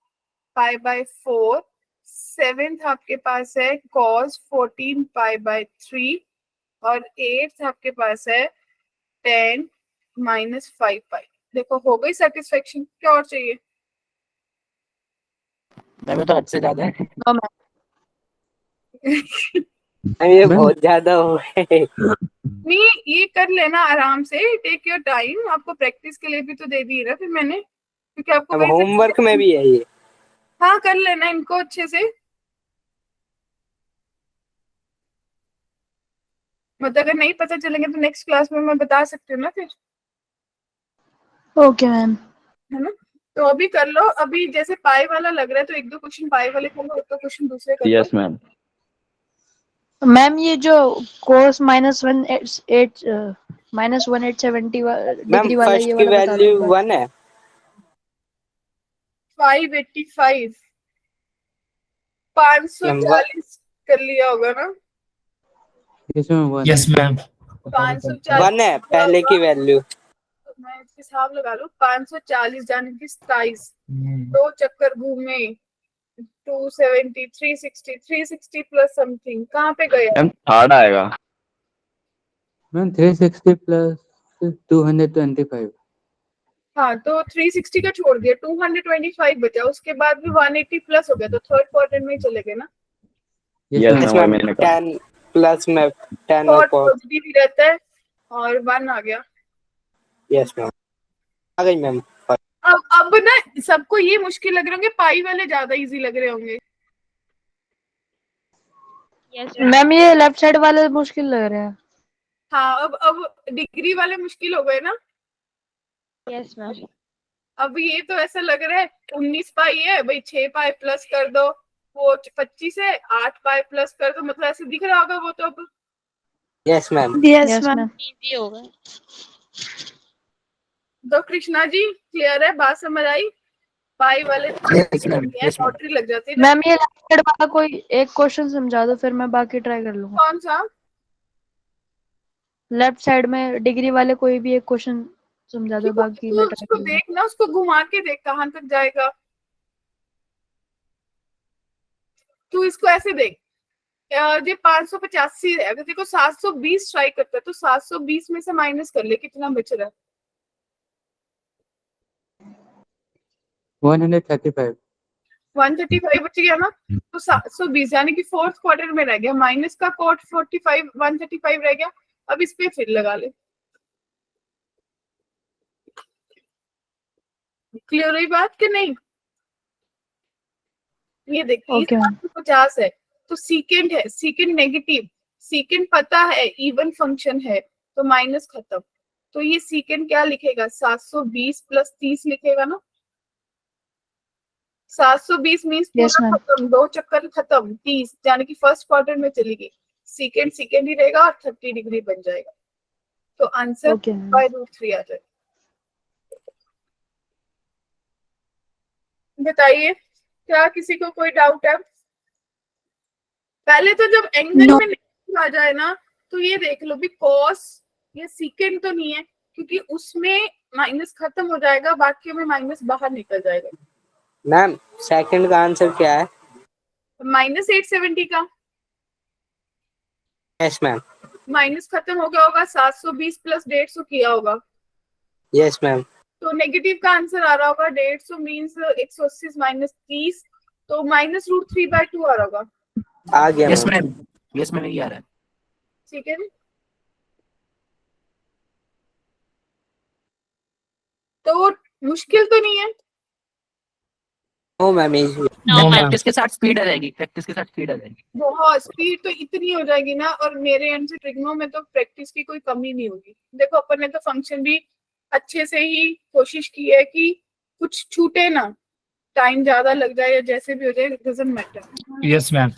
π/4, सेवेंथ आपके पास है cos 14 π/3, और एट्थ आपके पास है 10 -5 π। देखो हो गई सेटिस्फेक्शन, क्या और चाहिए?
मैम ये तो हद से ज्यादा है।
No ma'am.
ये बहुत ज्यादा हो गए।
नहीं, ये कर लेना आराम से, टेक योर टाइम। आपको प्रैक्टिस के लिए भी तो दे दी ना फिर मैंने, क्योंकि आपको
अब
वैसे
होमवर्क में भी है ये।
हाँ कर लेना इनको अच्छे से। मतलब अगर नहीं पता चलेंगे तो नेक्स्ट क्लास में मैं बता सकती हूँ ना फिर,
ओके मैम।
है ना। तो अभी कर लो, अभी जैसे पाई वाला लग रहा है तो एक दो क्वेश्चन पाई वाले कर लो, एक दो क्वेश्चन दूसरे कर लो।
Yes ma'am.
मैम ये जो कोस -180
मैम
डिग्री वाला,
फर्स्ट
ये
की
वाला बता दो
वैल्यू
एक बार।
1 है।
585
मैम
540 कर लिया होगा ना।
इसमें वन
यस मैम।
540
1 है पहले की वैल्यू।
मैं इसके हिसाब लगा लूं, 540 यानी कि 27 दो चक्कर घूमे, 270 360 360 प्लस समथिंग, कहाँ पे गया?
मैम थर्ड आएगा।
Ma'am 360 plus 225।
हाँ तो 360 का छोड़ दिया, 225 बचा, उसके बाद भी 180 प्लस हो गया, तो थर्ड क्वाड्रेंट में ही चले गए ना।
यस
यस
मैम, वही
मैम
मैंने कहा।
10 प्लस में 10 और
थर्ड
कॉस।
पॉजिटिव ही रहता है, और 1 आ गया।
यस मैम आ गई मैम।
अब ना सबको ये मुश्किल लग रहे होंगे, पाई वाले ज्यादा इजी लग रहे होंगे।
मैम ये लेफ्ट साइड वाले मुश्किल लग रहे हैं।
हाँ अब डिग्री वाले मुश्किल हो गए ना।
Yes ma'am.
अब ये तो ऐसा लग रहा है 19 पाई है भाई, 6 पाई प्लस कर दो, वो 25 है, 8 पाई प्लस कर दो, मतलब ऐसे दिख रहा होगा वो तो। अब
यस मैम।
Yes ma'am.
तो कृष्णा जी क्लियर है, बात समझ आई? पाई वाले
Yes, ma'am. Yes, ma'am.
Lottery लग जाती है ना।
मैम ये लेफ्ट साइड वाला कोई एक क्वेश्चन समझा दो, फिर मैं बाकी ट्राई कर लूंगा।
कौन सा?
लेफ्ट साइड में डिग्री वाले कोई भी एक क्वेश्चन समझा दो, बाकी मैं ट्राई
उसको
कर लूंगा।
देख ना, उसको घुमा के देख कहाँ तक जाएगा। तू इसको ऐसे देख, ये 585 है, अगर देखो 720 ट्राई करता है तो 720 में से माइनस कर ले, कितना बच रहा है?
135।
135 बच गया ना, तो 720 यानी कि फोर्थ क्वार्टर में रह गया, माइनस का कॉट 45 135 रह गया। अब इस पे फिर लगा ले। क्लियर हुई बात कि नहीं? ये देखिए
ओके मैम।
750 है तो सीकेंड है, सीकेंड नेगेटिव, सीकेंड पता है इवन फंक्शन है, तो माइनस खत्म। तो ये सीकेंड क्या लिखेगा, 720 प्लस 30 लिखेगा ना। 720 मीन्स
Yes,
पूरा
ma'am.
खत्म, दो चक्कर खत्म, 30 यानी कि फर्स्ट क्वार्टर में चली गई, सेकेंड सेकेंड ही रहेगा और 30 डिग्री बन जाएगा। तो answer
okay ma'am.
By root 3 आ जाएगा। बताइए क्या किसी को कोई डाउट है? पहले तो जब एंगल
No.
में नेगेटिव आ जाए ना, तो ये देख लो भी कॉस ये सीकेंड तो नहीं है, क्योंकि उसमें माइनस खत्म हो जाएगा, बाकी में माइनस बाहर निकल जाएगा।
मैम सेकंड का आंसर क्या है?
माइनस 870 का
यस मैम।
माइनस खत्म हो गया होगा, 720 प्लस 150 किया होगा,
यस मैम।
तो नेगेटिव का आंसर आ रहा होगा 150 मीन्स 180 माइनस 30, तो माइनस रूट 3/2 आ रहा होगा।
आ गया
Yes,
ma'am.
ma'am. Yes, ma'am. ये आ रहा है।
ठीक है, तो मुश्किल तो नहीं है।
No ma'am easy.
No, ma'am.
Practice के साथ स्पीड आ जाएगी, प्रैक्टिस के साथ स्पीड आ जाएगी।
बहुत स्पीड तो इतनी हो जाएगी ना, और मेरे एंड से ट्रिग्नो में तो प्रैक्टिस की कोई कमी नहीं होगी। देखो अपन ने तो फंक्शन भी अच्छे से ही कोशिश की है कि कुछ छूटे ना, टाइम ज्यादा लग जाए या जैसे भी हो जाए, डजंट मैटर।
Yes, ma'am.